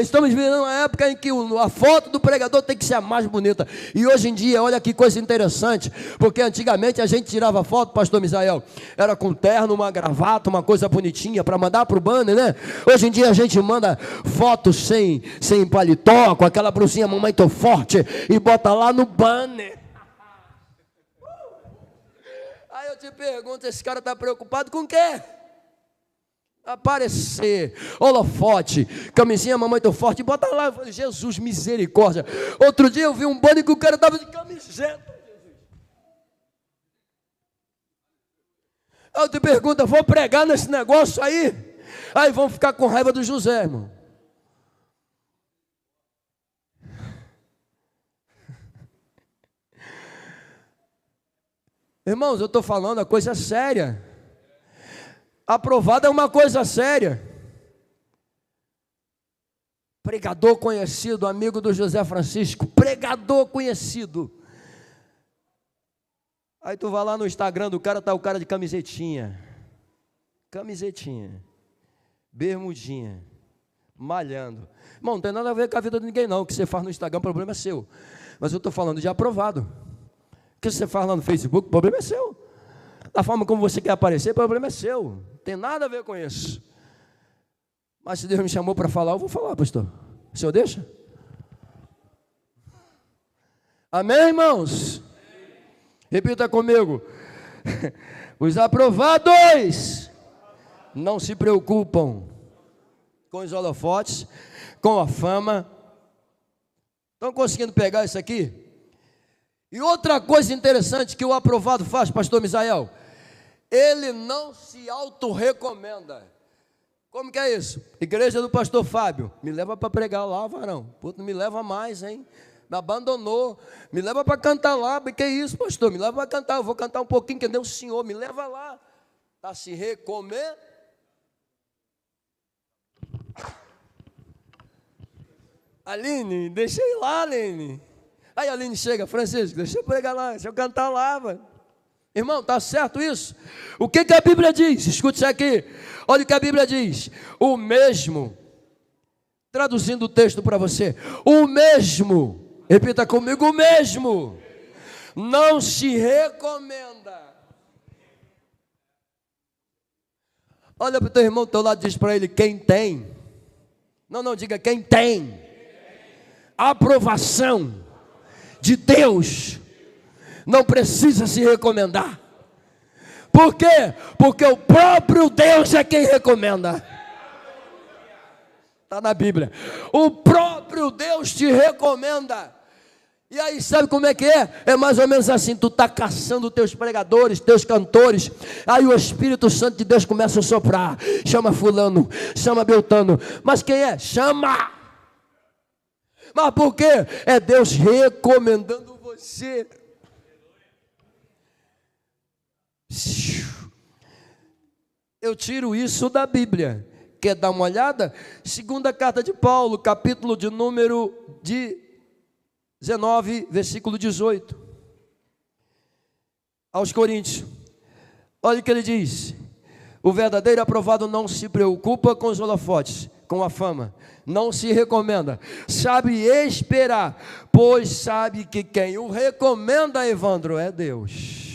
Estamos vivendo uma época em que a foto do pregador tem que ser a mais bonita. E hoje em dia, olha que coisa interessante, porque antigamente a gente tirava foto, pastor Misael, era com terno, uma gravata, uma coisa bonitinha para mandar para o banner, né? Hoje em dia a gente manda fotos sem paletó, com aquela brusinha mamãe tô forte e bota lá no banner. Aí eu te pergunto, esse cara está preocupado com o quê? Aparecer, holofote, camisinha mamãe tô forte, bota lá. Eu falei, Jesus, misericórdia. Outro dia eu vi um banner que o cara estava de camiseta. Aí eu te pergunto, vou pregar nesse negócio aí? Aí vão ficar com raiva do José, irmão. Irmãos, eu estou falando a coisa séria. Aprovado é uma coisa séria. pregador conhecido, amigo do José Francisco, pregador conhecido. Aí tu vai lá no Instagram do cara, tá o cara de camisetinha, bermudinha, malhando. Irmão, não tem nada a ver com a vida de ninguém não, o que você faz no Instagram, o problema é seu. Mas eu estou falando de aprovado. O que você faz lá no Facebook, o problema é seu. Da forma como você quer aparecer, o problema é seu. Não tem nada a ver com isso. Mas se Deus me chamou para falar, eu vou falar, pastor. O senhor deixa? Amém, irmãos? Repita comigo. Os aprovados não se preocupam com os holofotes, com a fama. Estão conseguindo pegar isso aqui? E outra coisa interessante que o aprovado faz, pastor Misael, ele não se auto-recomenda. Como que é isso? Igreja do pastor Fábio, me leva para pregar lá, varão. Puta, não me leva mais, hein? Me abandonou. Me leva para cantar lá. Que é isso, pastor? Me leva para cantar. Eu vou cantar um pouquinho, que nem o senhor. Me leva lá. Está se recomendando. Aline, deixa eu ir lá, Aline. Aí a Aline chega, Francisco, deixa eu pregar lá, deixa eu cantar lá, mano. Irmão, está certo isso? O que a Bíblia diz? Escute isso aqui. Olha o que a Bíblia diz. O mesmo, traduzindo o texto para você, o mesmo, repita comigo, o mesmo, não se recomenda. Olha para o teu irmão do teu lado e diz para ele, quem tem, não, diga quem tem aprovação de Deus, não precisa se recomendar. Por quê? Porque o próprio Deus é quem recomenda. Está na Bíblia. O próprio Deus te recomenda. E aí sabe como é que é? É mais ou menos assim, tu está caçando teus pregadores, teus cantores, aí o Espírito Santo de Deus começa a soprar, chama fulano, chama Beltano, mas quem é? Chama! Mas por quê? É Deus recomendando você. Eu tiro isso da Bíblia. Quer dar uma olhada? Segunda carta de Paulo, capítulo de número 19, versículo 18. Aos Coríntios. Olha o que ele diz. O verdadeiro aprovado não se preocupa com os holofotes, com a fama. Não se recomenda. Sabe esperar, pois sabe que quem o recomenda, Evandro, é Deus.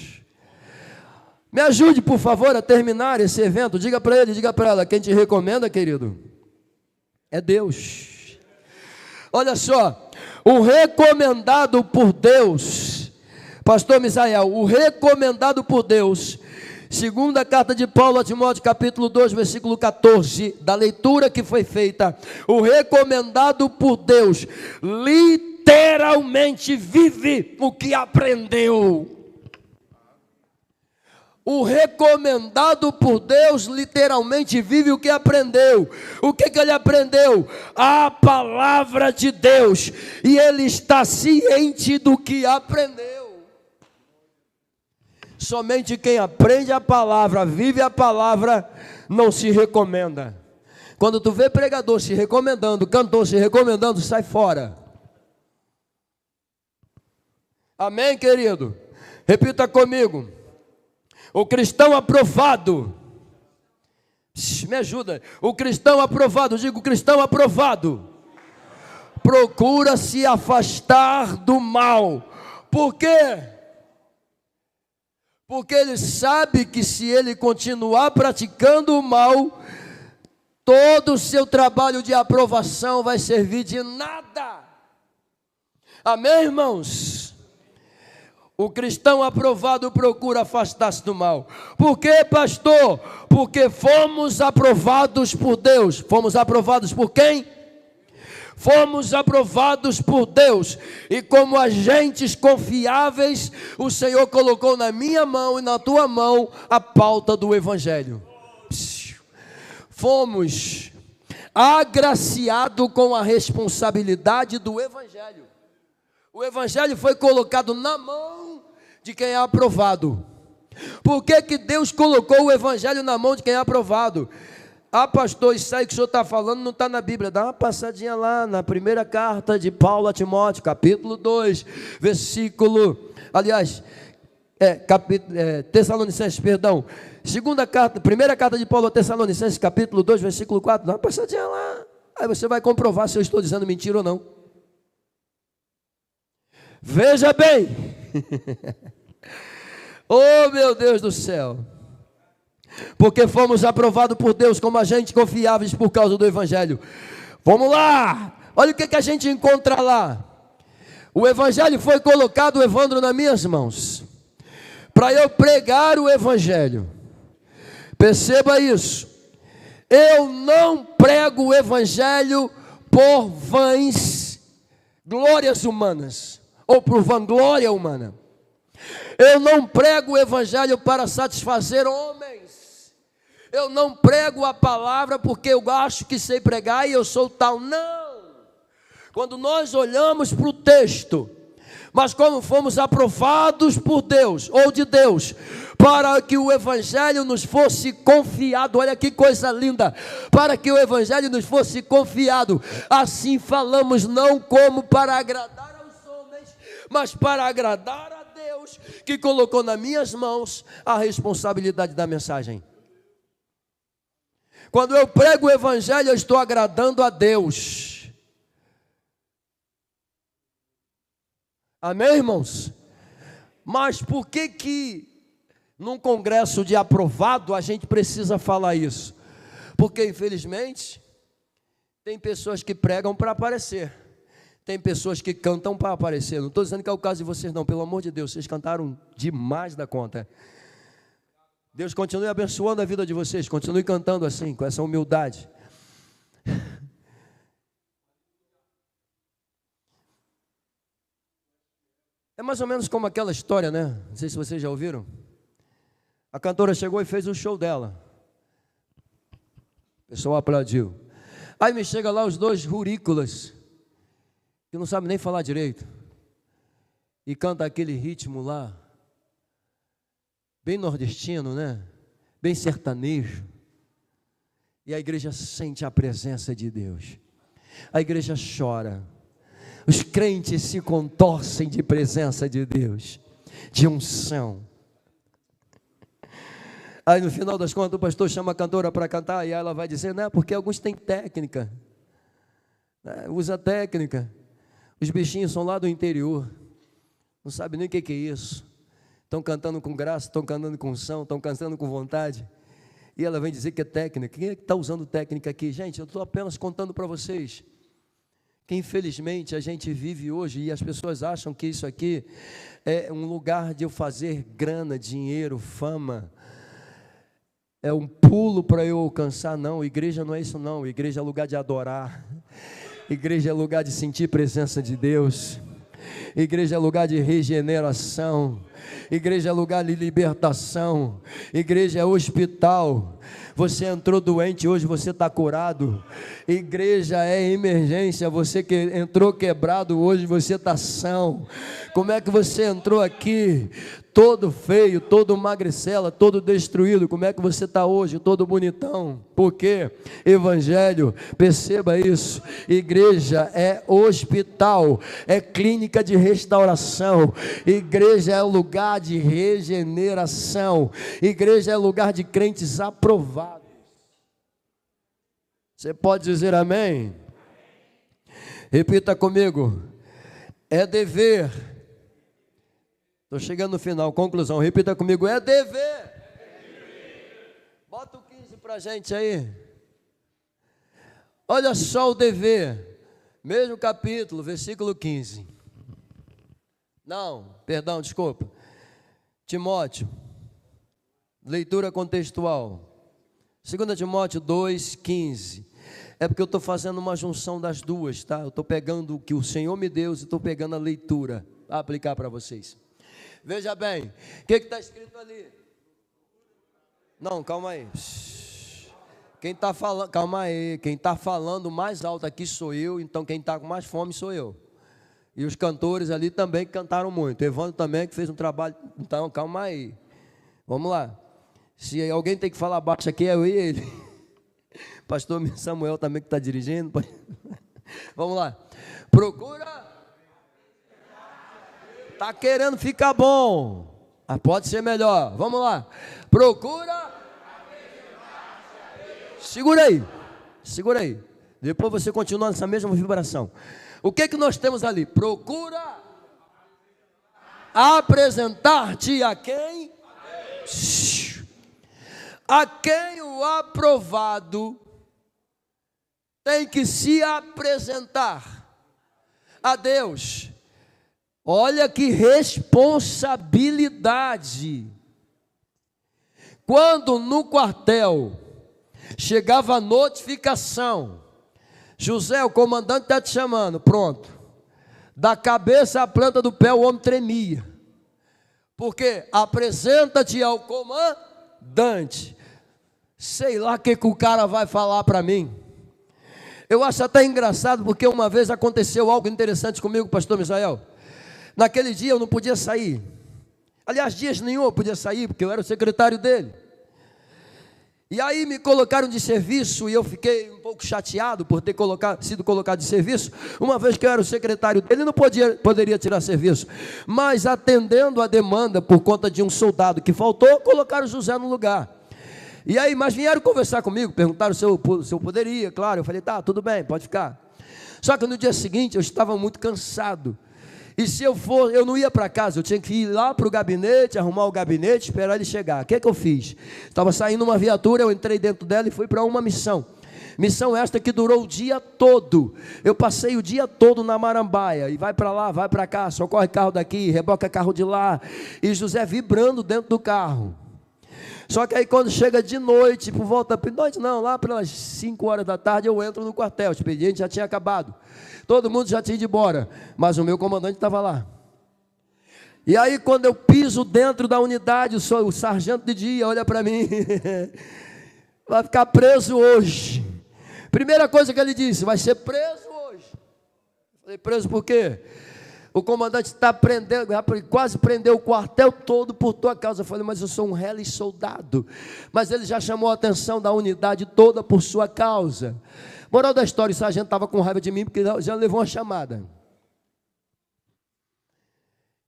Me ajude, por favor, a terminar esse evento. Diga para ele, diga para ela, quem te recomenda, querido, é Deus. Olha só, o recomendado por Deus, pastor Misael, o recomendado por Deus, segunda carta de Paulo a Timóteo, capítulo 2, versículo 14, da leitura que foi feita, o recomendado por Deus, literalmente vive o que aprendeu. O recomendado por Deus literalmente vive o que aprendeu. O que ele aprendeu? A palavra de Deus. E ele está ciente do que aprendeu. Somente quem aprende a palavra, vive a palavra, não se recomenda. Quando tu vê pregador se recomendando, cantor se recomendando, sai fora. Amém, querido? Repita comigo. O cristão aprovado, me ajuda, o cristão aprovado, digo cristão aprovado, procura se afastar do mal. Por quê? Porque ele sabe que se ele continuar praticando o mal, todo o seu trabalho de aprovação vai servir de nada. Amém, irmãos? O cristão aprovado procura afastar-se do mal. Por quê, pastor? Porque fomos aprovados por Deus. Fomos aprovados por quem? Fomos aprovados por Deus. E como agentes confiáveis, o Senhor colocou na minha mão e na tua mão a pauta do Evangelho. Fomos agraciados com a responsabilidade do Evangelho. O Evangelho foi colocado na mão de quem é aprovado. Por que Deus colocou o Evangelho na mão de quem é aprovado? Ah, pastor, isso aí que o senhor está falando não está na Bíblia. Dá uma passadinha lá na primeira carta de Paulo a Timóteo, capítulo 2, versículo... Aliás, Tessalonicenses, perdão. Primeira carta de Paulo a Tessalonicenses, capítulo 2, versículo 4. Dá uma passadinha lá. Aí você vai comprovar se eu estou dizendo mentira ou não. Veja bem. Oh, meu Deus do céu. Porque fomos aprovados por Deus como agentes confiáveis por causa do Evangelho. Vamos lá. Olha o que a gente encontra lá. O Evangelho foi colocado, Evandro, nas minhas mãos, para eu pregar o Evangelho. Perceba isso. Eu não prego o Evangelho por vãs glórias humanas, ou por vanglória humana. Eu não prego o Evangelho para satisfazer homens. Eu não prego a palavra porque eu acho que sei pregar e eu sou tal. Não. Quando nós olhamos para o texto, mas como fomos aprovados por Deus, ou de Deus, para que o Evangelho nos fosse confiado, olha que coisa linda, para que o Evangelho nos fosse confiado, assim falamos não como para agradar aos homens, mas para agradar a Deus, que colocou nas minhas mãos a responsabilidade da mensagem. Quando eu prego o Evangelho, eu estou agradando a Deus. Amém, irmãos? Mas por que num congresso de aprovado a gente precisa falar isso? Porque infelizmente tem pessoas que pregam para aparecer, tem pessoas que cantam para aparecer. Não estou dizendo que é o caso de vocês não, pelo amor de Deus, vocês cantaram demais da conta. Deus continue abençoando a vida de vocês, continue cantando assim, com essa humildade. É mais ou menos como aquela história, né? Não sei se vocês já ouviram. A cantora chegou e fez o show dela. O pessoal aplaudiu. Aí me chega lá os dois rurícolas, que não sabem nem falar direito, e canta aquele ritmo lá, bem nordestino, né? Bem sertanejo. E a igreja sente a presença de Deus. A igreja chora. Os crentes se contorcem de presença de Deus, de unção. Aí no final das contas o pastor chama a cantora para cantar e ela vai dizer, não, porque alguns têm técnica, usa técnica. Os bichinhos são lá do interior, não sabem nem o que é isso. Estão cantando com graça, estão cantando com unção, estão cantando com vontade. E ela vem dizer que é técnica. Quem é que está usando técnica aqui? Gente, eu estou apenas contando para vocês que infelizmente a gente vive hoje e as pessoas acham que isso aqui é um lugar de eu fazer grana, dinheiro, fama. É um pulo para eu alcançar. Não, igreja não é isso não. Igreja é lugar de adorar. Igreja é lugar de sentir presença de Deus. Igreja é lugar de regeneração. Igreja é lugar de libertação. Igreja é hospital. Você entrou doente, hoje você está curado. Igreja é emergência. Você que entrou quebrado, hoje você está são. Como é que você entrou aqui todo feio, todo magricela, todo destruído? Como é que você está hoje, todo bonitão? Por quê? Evangelho, perceba isso. Igreja é hospital, é clínica de restauração. Igreja é lugar de regeneração. Igreja é lugar de crentes aprovados. Você pode dizer amém? Repita comigo. É dever. Estou chegando no final, conclusão. Repita comigo, é dever. Bota o 15 para a gente aí. Olha só o dever. Mesmo capítulo, versículo 15. Não, perdão, desculpa. Timóteo. Leitura contextual. 2 Timóteo 2,15. É porque eu estou fazendo uma junção das duas, tá? Eu estou pegando o que o Senhor me deu e estou pegando a leitura para aplicar para vocês. Veja bem, o que está escrito ali? Não, calma aí. Quem está falando, calma aí. Quem está falando mais alto aqui sou eu, então quem está com mais fome sou eu. E os cantores ali também que cantaram muito. Evandro também que fez um trabalho. Então, calma aí. Vamos lá. Se alguém tem que falar baixo aqui, é eu e ele. Pastor Samuel também que está dirigindo. Vamos lá. Procura. Está querendo ficar bom. Mas pode ser melhor. Vamos lá. Procura. Segura aí. Segura aí. Depois você continua nessa mesma vibração. O que nós temos ali? Procura apresentar-te a quem? A quem o aprovado tem que se apresentar a Deus. Olha que responsabilidade. Quando no quartel chegava a notificação: José, o comandante está te chamando. Pronto. Da cabeça à planta do pé o homem tremia. Porque apresenta-te ao comandante. Sei lá o que o cara vai falar para mim. Eu acho até engraçado, porque uma vez aconteceu algo interessante comigo, pastor Misael. Naquele dia eu não podia sair. Aliás, dias nenhum eu podia sair, porque eu era o secretário dele. E aí me colocaram de serviço, e eu fiquei um pouco chateado por ter sido colocado de serviço, uma vez que eu era o secretário dele, não poderia tirar serviço. Mas atendendo a demanda por conta de um soldado que faltou, colocaram José no lugar. E aí, mas vieram conversar comigo, perguntaram se eu poderia, claro. Eu falei, tá, tudo bem, pode ficar. Só que no dia seguinte eu estava muito cansado. E se eu não ia para casa, eu tinha que ir lá para o gabinete, arrumar o gabinete, esperar ele chegar. O que eu fiz? Estava saindo uma viatura, eu entrei dentro dela e fui para uma missão. Missão esta que durou o dia todo. Eu passei o dia todo na Marambaia. E vai para lá, vai para cá, socorre carro daqui, reboca carro de lá. E José vibrando dentro do carro. Só que aí quando chega de noite, por volta de noite não, lá pelas 5 horas da tarde eu entro no quartel, o expediente já tinha acabado. Todo mundo já tinha ido embora, mas o meu comandante estava lá. E aí quando eu piso dentro da unidade, o sargento de dia olha para mim, vai ficar preso hoje. Primeira coisa que ele disse, vai ser preso hoje. Eu falei, preso por quê? O comandante está prendendo, quase prendeu o quartel todo por tua causa. Eu falei, mas eu sou um reles soldado. Mas ele já chamou a atenção da unidade toda por sua causa. Moral da história, o sargento estava com raiva de mim, porque já levou uma chamada.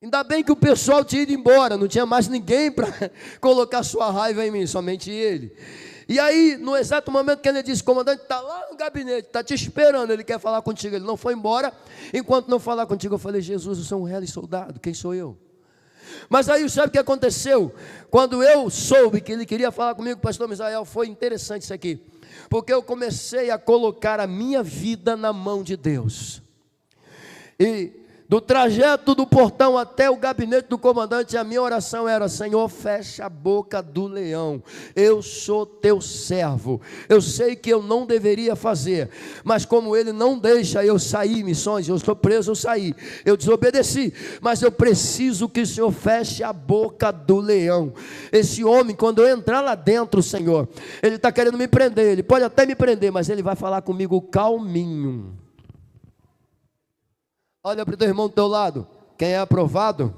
Ainda bem que o pessoal tinha ido embora, não tinha mais ninguém para colocar sua raiva em mim, somente ele. E aí, no exato momento que ele disse, comandante está lá no gabinete, está te esperando, ele quer falar contigo. Ele não foi embora, enquanto não falar contigo. Eu falei, Jesus, eu sou um reles soldado, quem sou eu? Mas aí, sabe o que aconteceu? Quando eu soube que ele queria falar comigo, pastor Misael, foi interessante isso aqui. Porque eu comecei a colocar a minha vida na mão de Deus. E do trajeto do portão até o gabinete do comandante, a minha oração era, Senhor, fecha a boca do leão. Eu sou teu servo. Eu sei que eu não deveria fazer, mas como ele não deixa eu sair em missões, eu estou preso, eu saí. Eu desobedeci, mas eu preciso que o Senhor feche a boca do leão. Esse homem, quando eu entrar lá dentro, Senhor, ele está querendo me prender, ele pode até me prender, mas ele vai falar comigo calminho. Olha para o teu irmão do teu lado. Quem é aprovado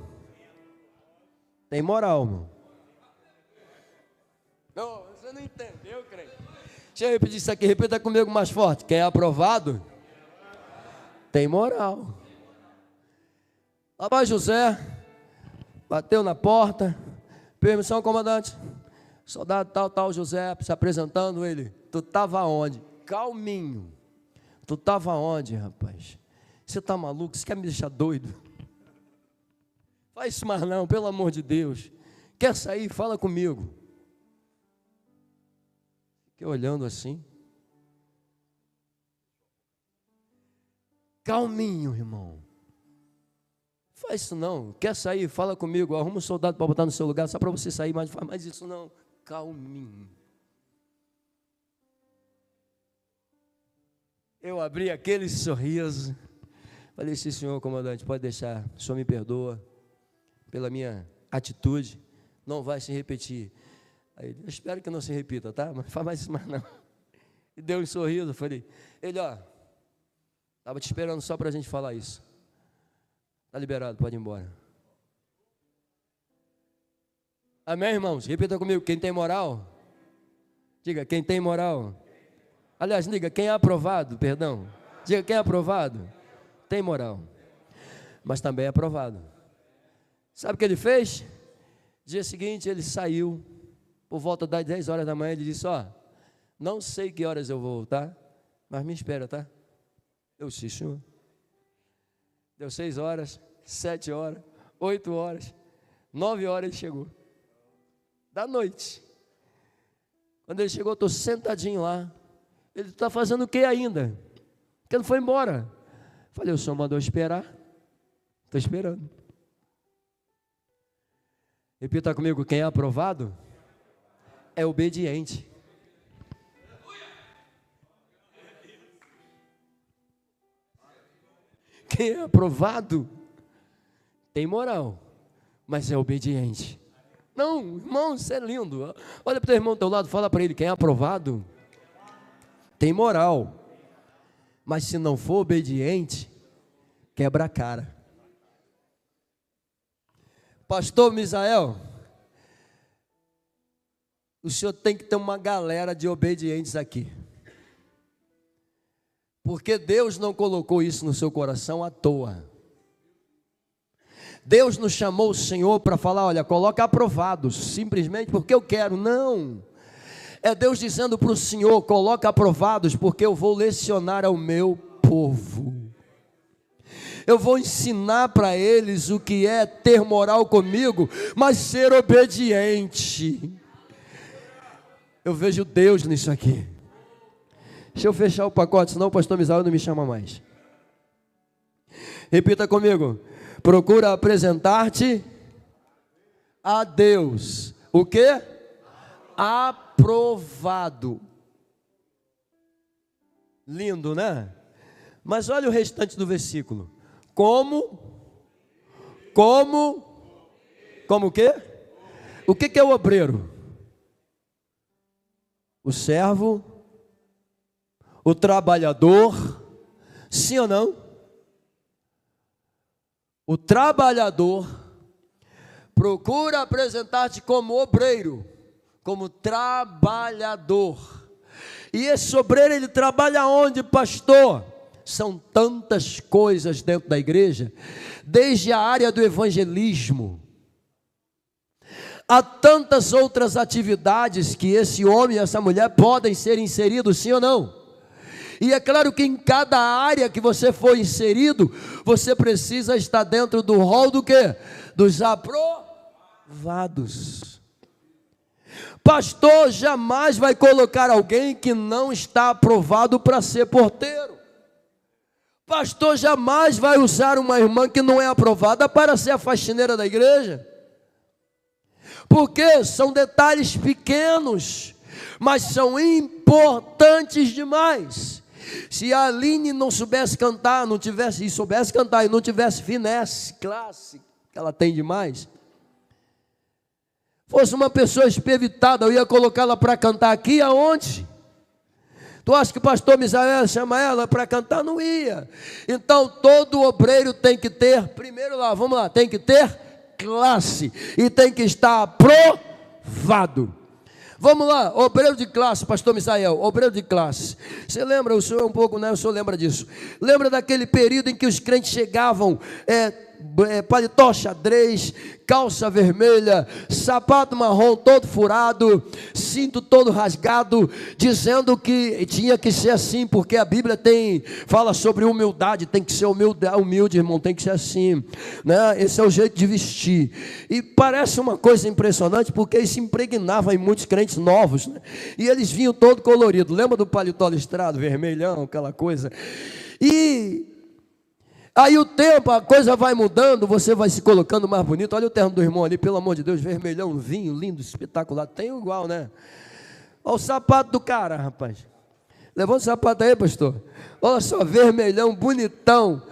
tem moral, irmão. Não, você não entendeu, crente. Deixa eu repetir isso aqui, repita comigo mais forte. Quem é aprovado tem moral. Lá vai José, bateu na porta. Permissão, comandante. Soldado tal, José, se apresentando. Ele, tu estava onde? Calminho. Tu estava onde, rapaz? Você está maluco? Você quer me deixar doido? Faz isso mais não, pelo amor de Deus. Quer sair? Fala comigo. Fiquei olhando assim. Calminho, irmão. Faz isso não. Quer sair? Fala comigo. Arruma um soldado para botar no seu lugar, só para você sair, mas faz mais isso não. Calminho. Eu abri aquele sorriso. Falei, sim, senhor comandante, pode deixar, o senhor me perdoa pela minha atitude, não vai se repetir. Aí ele, eu espero que não se repita, tá? Mas faz mais isso mais não. E deu um sorriso, falei, ele, ó, estava te esperando só para a gente falar isso. Está liberado, pode ir embora. Amém, irmãos? Repita comigo, quem tem moral? Diga, quem tem moral? Aliás, diga, quem é aprovado, perdão. Diga, quem é aprovado, tem moral, mas também é aprovado. Sabe o que ele fez? Dia seguinte ele saiu, por volta das 10 horas da manhã, ele disse, ó, não sei que horas eu vou voltar, mas me espera, tá? Eu sim, senhor. Deu 6 horas, 7 horas, 8 horas, 9 horas ele chegou. Da noite. Quando ele chegou, eu estou sentadinho lá. Ele está fazendo o que ainda? Porque não foi embora. Falei, o senhor mandou esperar? Estou esperando. Repita comigo, quem é aprovado é obediente. Quem é aprovado tem moral, mas é obediente. Não, irmão, isso é lindo. Olha para o teu irmão do teu lado, fala para ele, quem é aprovado tem moral, mas se não for obediente, quebra a cara. Pastor Misael, o senhor tem que ter uma galera de obedientes aqui, porque Deus não colocou isso no seu coração à toa. Deus nos chamou o Senhor para falar, olha, coloca aprovados, simplesmente porque eu quero. Não, é Deus dizendo para o Senhor, coloca aprovados, porque eu vou lecionar ao meu povo. Eu vou ensinar para eles o que é ter moral comigo, mas ser obediente. Eu vejo Deus nisso aqui. Deixa eu fechar o pacote, senão o pastor Misael não me chama mais. Repita comigo. Procura apresentar-te a Deus. O quê? Aprovado. Lindo, né? Mas olha o restante do versículo. Como o quê? O que é o obreiro? O servo, o trabalhador, sim ou não? O trabalhador procura apresentar-te como obreiro, como trabalhador. E esse obreiro, ele trabalha onde, pastor? São tantas coisas dentro da igreja, desde a área do evangelismo, há tantas outras atividades que esse homem e essa mulher podem ser inseridos, sim ou não? E é claro que em cada área que você for inserido, você precisa estar dentro do rol do quê? Dos aprovados. Pastor jamais vai colocar alguém que não está aprovado para ser porteiro. Pastor jamais vai usar uma irmã que não é aprovada para ser a faxineira da igreja. Porque são detalhes pequenos, mas são importantes demais. Se a Aline não soubesse cantar, soubesse cantar e não tivesse finesse, classe, que ela tem demais, fosse uma pessoa espevitada, eu ia colocá-la para cantar aqui, aonde? Tu acha que o pastor Misael chama ela para cantar? Não ia. Então todo obreiro tem que ter, primeiro lá, vamos lá, tem que ter classe e tem que estar aprovado. Vamos lá, obreiro de classe, pastor Misael, obreiro de classe. Você lembra, o senhor um pouco, né? O senhor lembra disso? Lembra daquele período em que os crentes chegavam, paletó xadrez, calça vermelha, sapato marrom todo furado, cinto todo rasgado, dizendo que tinha que ser assim, porque a Bíblia fala sobre humildade, tem que ser humilde, irmão, tem que ser assim, né? Esse é o jeito de vestir. E parece uma coisa impressionante, porque isso impregnava em muitos crentes novos, né? E eles vinham todo colorido. Lembra do paletó listrado, vermelhão, aquela coisa? E aí o tempo, a coisa vai mudando, você vai se colocando mais bonito. Olha o terno do irmão ali, pelo amor de Deus, vermelhão, vinho, lindo, espetacular. Tem igual, né? Olha o sapato do cara, rapaz. Levanta o sapato aí, pastor. Olha só, vermelhão, bonitão.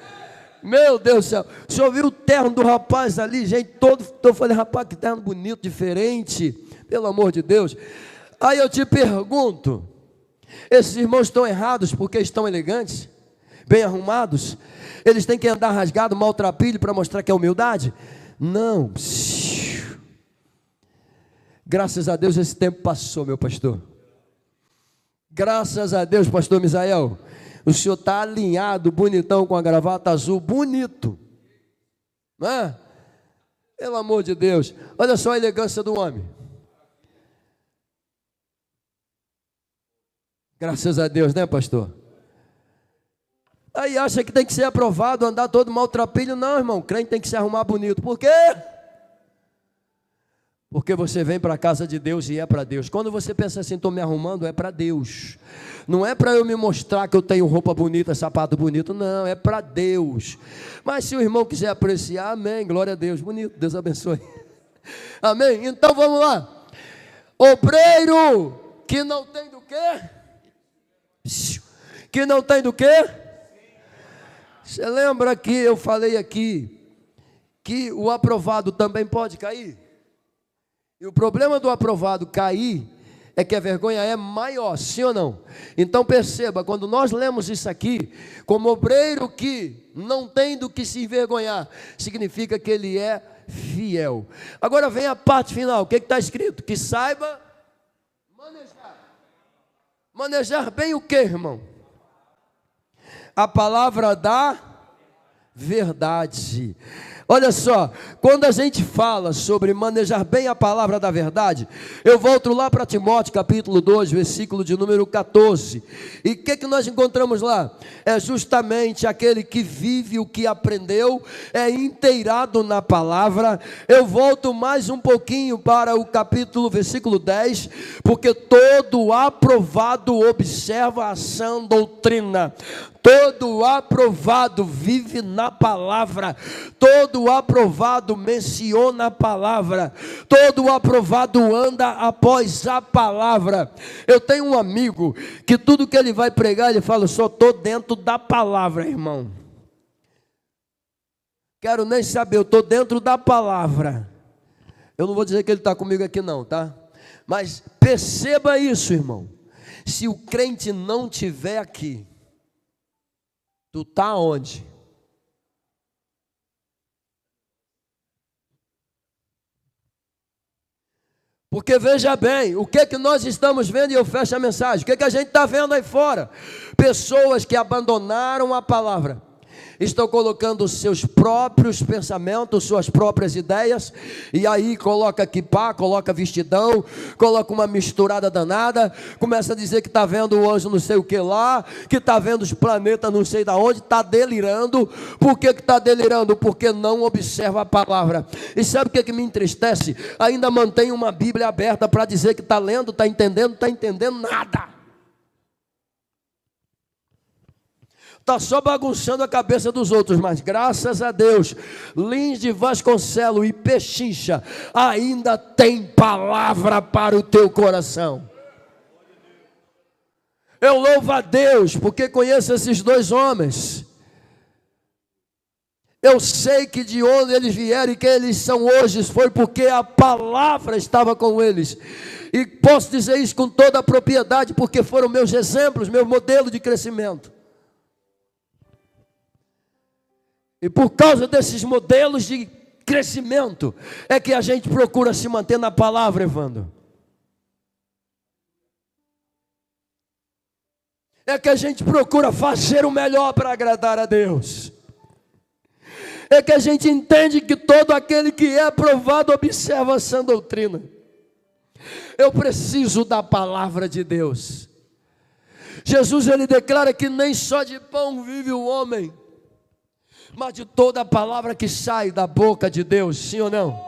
Meu Deus do céu. O senhor viu o terno do rapaz ali, gente, todo. Eu falei, rapaz, que terno bonito, diferente. Pelo amor de Deus. Aí eu te pergunto, esses irmãos estão errados porque estão elegantes, bem arrumados? Eles têm que andar rasgado, maltrapilho para mostrar que é humildade? Não. Graças a Deus esse tempo passou, meu pastor. Graças a Deus, pastor Misael, o senhor está alinhado, bonitão, com a gravata azul, bonito. Não é? Pelo amor de Deus, olha só a elegância do homem. Graças a Deus, né, pastor? Aí acha que tem que ser aprovado, andar todo maltrapilho. Não, irmão, crente tem que se arrumar bonito. Por quê? Porque você vem para a casa de Deus e é para Deus. Quando você pensa assim, estou me arrumando, é para Deus. Não é para eu me mostrar que eu tenho roupa bonita, sapato bonito, não, é para Deus. Mas se o irmão quiser apreciar, amém, glória a Deus, bonito, Deus abençoe. Amém? Então vamos lá. Obreiro que não tem do quê? Que não tem do quê? Você lembra que eu falei aqui que o aprovado também pode cair? E o problema do aprovado cair é que a vergonha é maior, sim ou não? Então perceba, quando nós lemos isso aqui, como obreiro que não tem do que se envergonhar, significa que ele é fiel. Agora vem a parte final, o que está escrito? Que saiba manejar. Manejar bem o que, irmão? A palavra da verdade. Olha só, quando a gente fala sobre manejar bem a palavra da verdade, eu volto lá para Timóteo capítulo 2, versículo de número 14. E o que nós encontramos lá? É justamente aquele que vive o que aprendeu, é inteirado na palavra. Eu volto mais um pouquinho para o capítulo, versículo 10, porque todo aprovado observa a sã doutrina. Todo aprovado vive na palavra, todo aprovado menciona a palavra, todo aprovado anda após a palavra. Eu tenho um amigo que tudo que ele vai pregar, ele fala, eu só estou dentro da palavra, irmão. Quero nem saber, eu estou dentro da palavra. Eu não vou dizer que ele está comigo aqui não, tá? Mas perceba isso, irmão. Se o crente não estiver aqui, tu está onde? Porque veja bem, o que nós estamos vendo, e eu fecho a mensagem, o que a gente está vendo aí fora? Pessoas que abandonaram a palavra, estão colocando os seus próprios pensamentos, suas próprias ideias, e aí coloca quipá, coloca vestidão, coloca uma misturada danada, começa a dizer que está vendo o anjo não sei o que lá, que está vendo os planetas não sei da onde, está delirando. Por que está delirando? Porque não observa a palavra. E sabe o que me entristece? Ainda mantém uma Bíblia aberta para dizer que está lendo, está entendendo nada. Está só bagunçando a cabeça dos outros, mas graças a Deus, Lins de Vasconcelos e Pechincha ainda tem palavra para o teu coração. Eu louvo a Deus, porque conheço esses dois homens. Eu sei que de onde eles vieram e quem eles são hoje foi porque a palavra estava com eles. E posso dizer isso com toda a propriedade, porque foram meus exemplos, meu modelo de crescimento. E por causa desses modelos de crescimento, é que a gente procura se manter na palavra, Evandro. É que a gente procura fazer o melhor para agradar a Deus. É que a gente entende que todo aquele que é aprovado observa a sã doutrina. Eu preciso da palavra de Deus. Jesus, ele declara que nem só de pão vive o homem, mas de toda a palavra que sai da boca de Deus, sim ou não?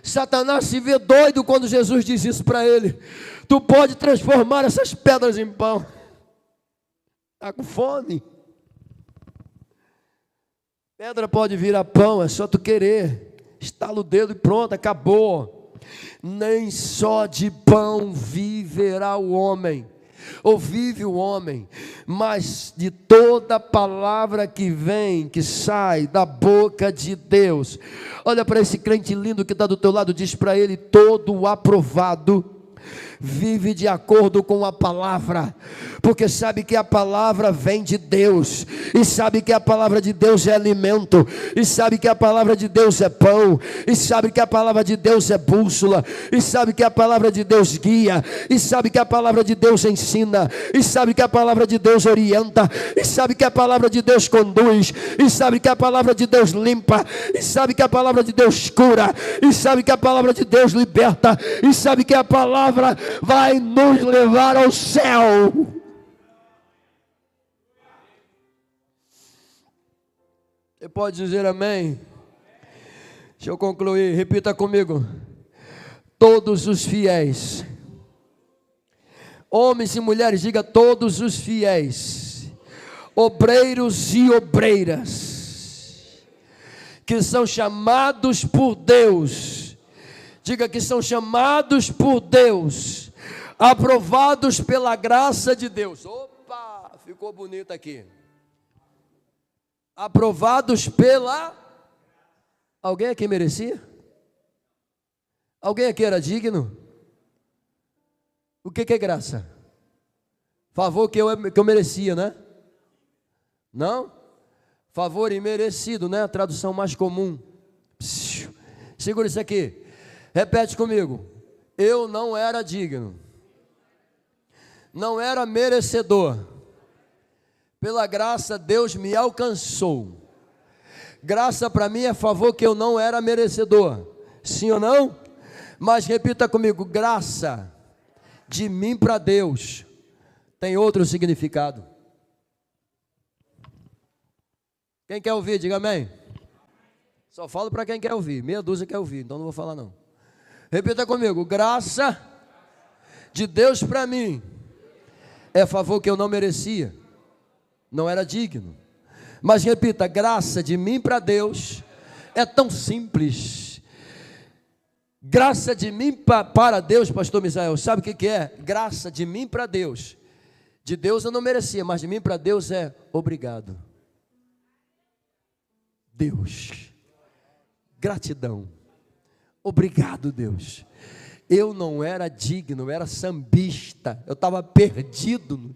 Satanás se vê doido quando Jesus diz isso para ele. Tu pode transformar essas pedras em pão. Está com fome. Pedra pode virar pão, é só tu querer. Estala o dedo e pronto, acabou. Nem só de pão viverá o homem, ou vive o homem, mas de toda palavra que vem, que sai da boca de Deus. Olha para esse crente lindo que está do teu lado, diz para ele, todo aprovado vive de acordo com a palavra, porque sabe que a palavra vem de Deus, e sabe que a palavra de Deus é alimento, e sabe que a palavra de Deus é pão, e sabe que a palavra de Deus é bússola, e sabe que a palavra de Deus guia, e sabe que a palavra de Deus ensina, e sabe que a palavra de Deus orienta, e sabe que a palavra de Deus conduz, e sabe que a palavra de Deus limpa, e sabe que a palavra de Deus cura, e sabe que a palavra de Deus liberta, e sabe que a palavra vai nos levar ao céu. Você pode dizer amém? Deixa eu concluir, repita comigo. Todos os fiéis, homens e mulheres, diga todos os fiéis, obreiros e obreiras, que são chamados por Deus, diga que são chamados por Deus, aprovados pela graça de Deus. Opa, ficou bonito aqui. Aprovados pela... Alguém aqui merecia? Alguém aqui era digno? O que é graça? Favor que eu merecia, né? Não? Favor imerecido, né? A tradução mais comum. Segura isso aqui. Repete comigo. Eu não era digno. Não era merecedor. Pela graça, Deus me alcançou. Graça para mim é favor que eu não era merecedor. Sim ou não? Mas repita comigo, graça de mim para Deus tem outro significado. Quem quer ouvir, diga amém. Só falo para quem quer ouvir, meia dúzia quer ouvir, então não vou falar não. Repita comigo, graça de Deus para mim é favor que eu não merecia, não era digno. Mas repita, graça de mim para Deus é tão simples. Graça de mim para Deus, pastor Misael, sabe o que é? Graça de mim para Deus. De Deus eu não merecia, mas de mim para Deus é obrigado. Deus, gratidão, obrigado Deus. Eu não era digno, eu era sambista, eu estava perdido,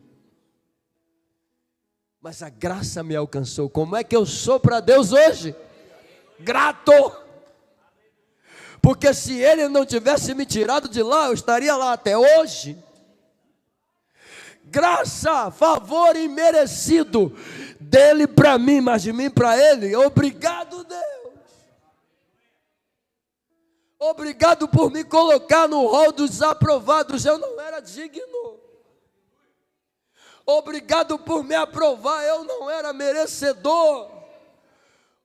mas a graça me alcançou. Como é que eu sou para Deus hoje? Grato, porque se Ele não tivesse me tirado de lá, eu estaria lá até hoje. Graça, favor imerecido dele para mim, mas de mim para Ele. Obrigado Deus. Obrigado por me colocar no rol dos aprovados. Eu não era digno. Obrigado por me aprovar. Eu não era merecedor.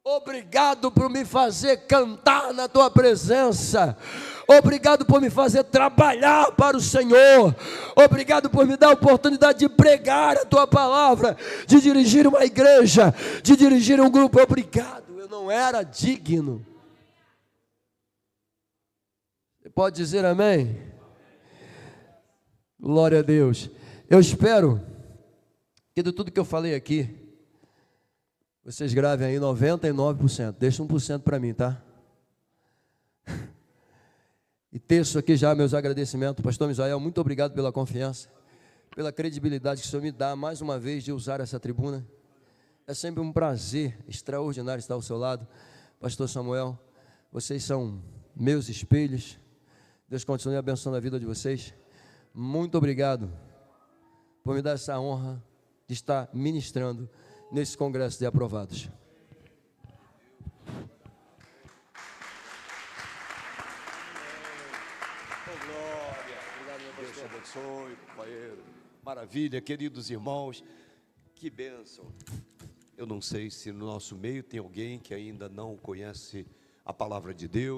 Obrigado por me fazer cantar na tua presença. Obrigado por me fazer trabalhar para o Senhor. Obrigado por me dar a oportunidade de pregar a tua palavra, de dirigir uma igreja, de dirigir um grupo. Obrigado, eu não era digno. Você pode dizer amém? Glória a Deus. Eu espero que de tudo que eu falei aqui, vocês gravem aí 99%. Deixa 1% para mim, tá? E teço aqui já meus agradecimentos. Pastor Misael, muito obrigado pela confiança, pela credibilidade que o Senhor me dá mais uma vez de usar essa tribuna. É sempre um prazer extraordinário estar ao seu lado. Pastor Samuel, vocês são meus espelhos. Deus continue abençoando a vida de vocês. Muito obrigado por me dar essa honra de estar ministrando nesse congresso de aprovados. Deus te abençoe, companheiro. Maravilha, queridos irmãos, que bênção. Eu não sei se no nosso meio tem alguém que ainda não conhece a palavra de Deus.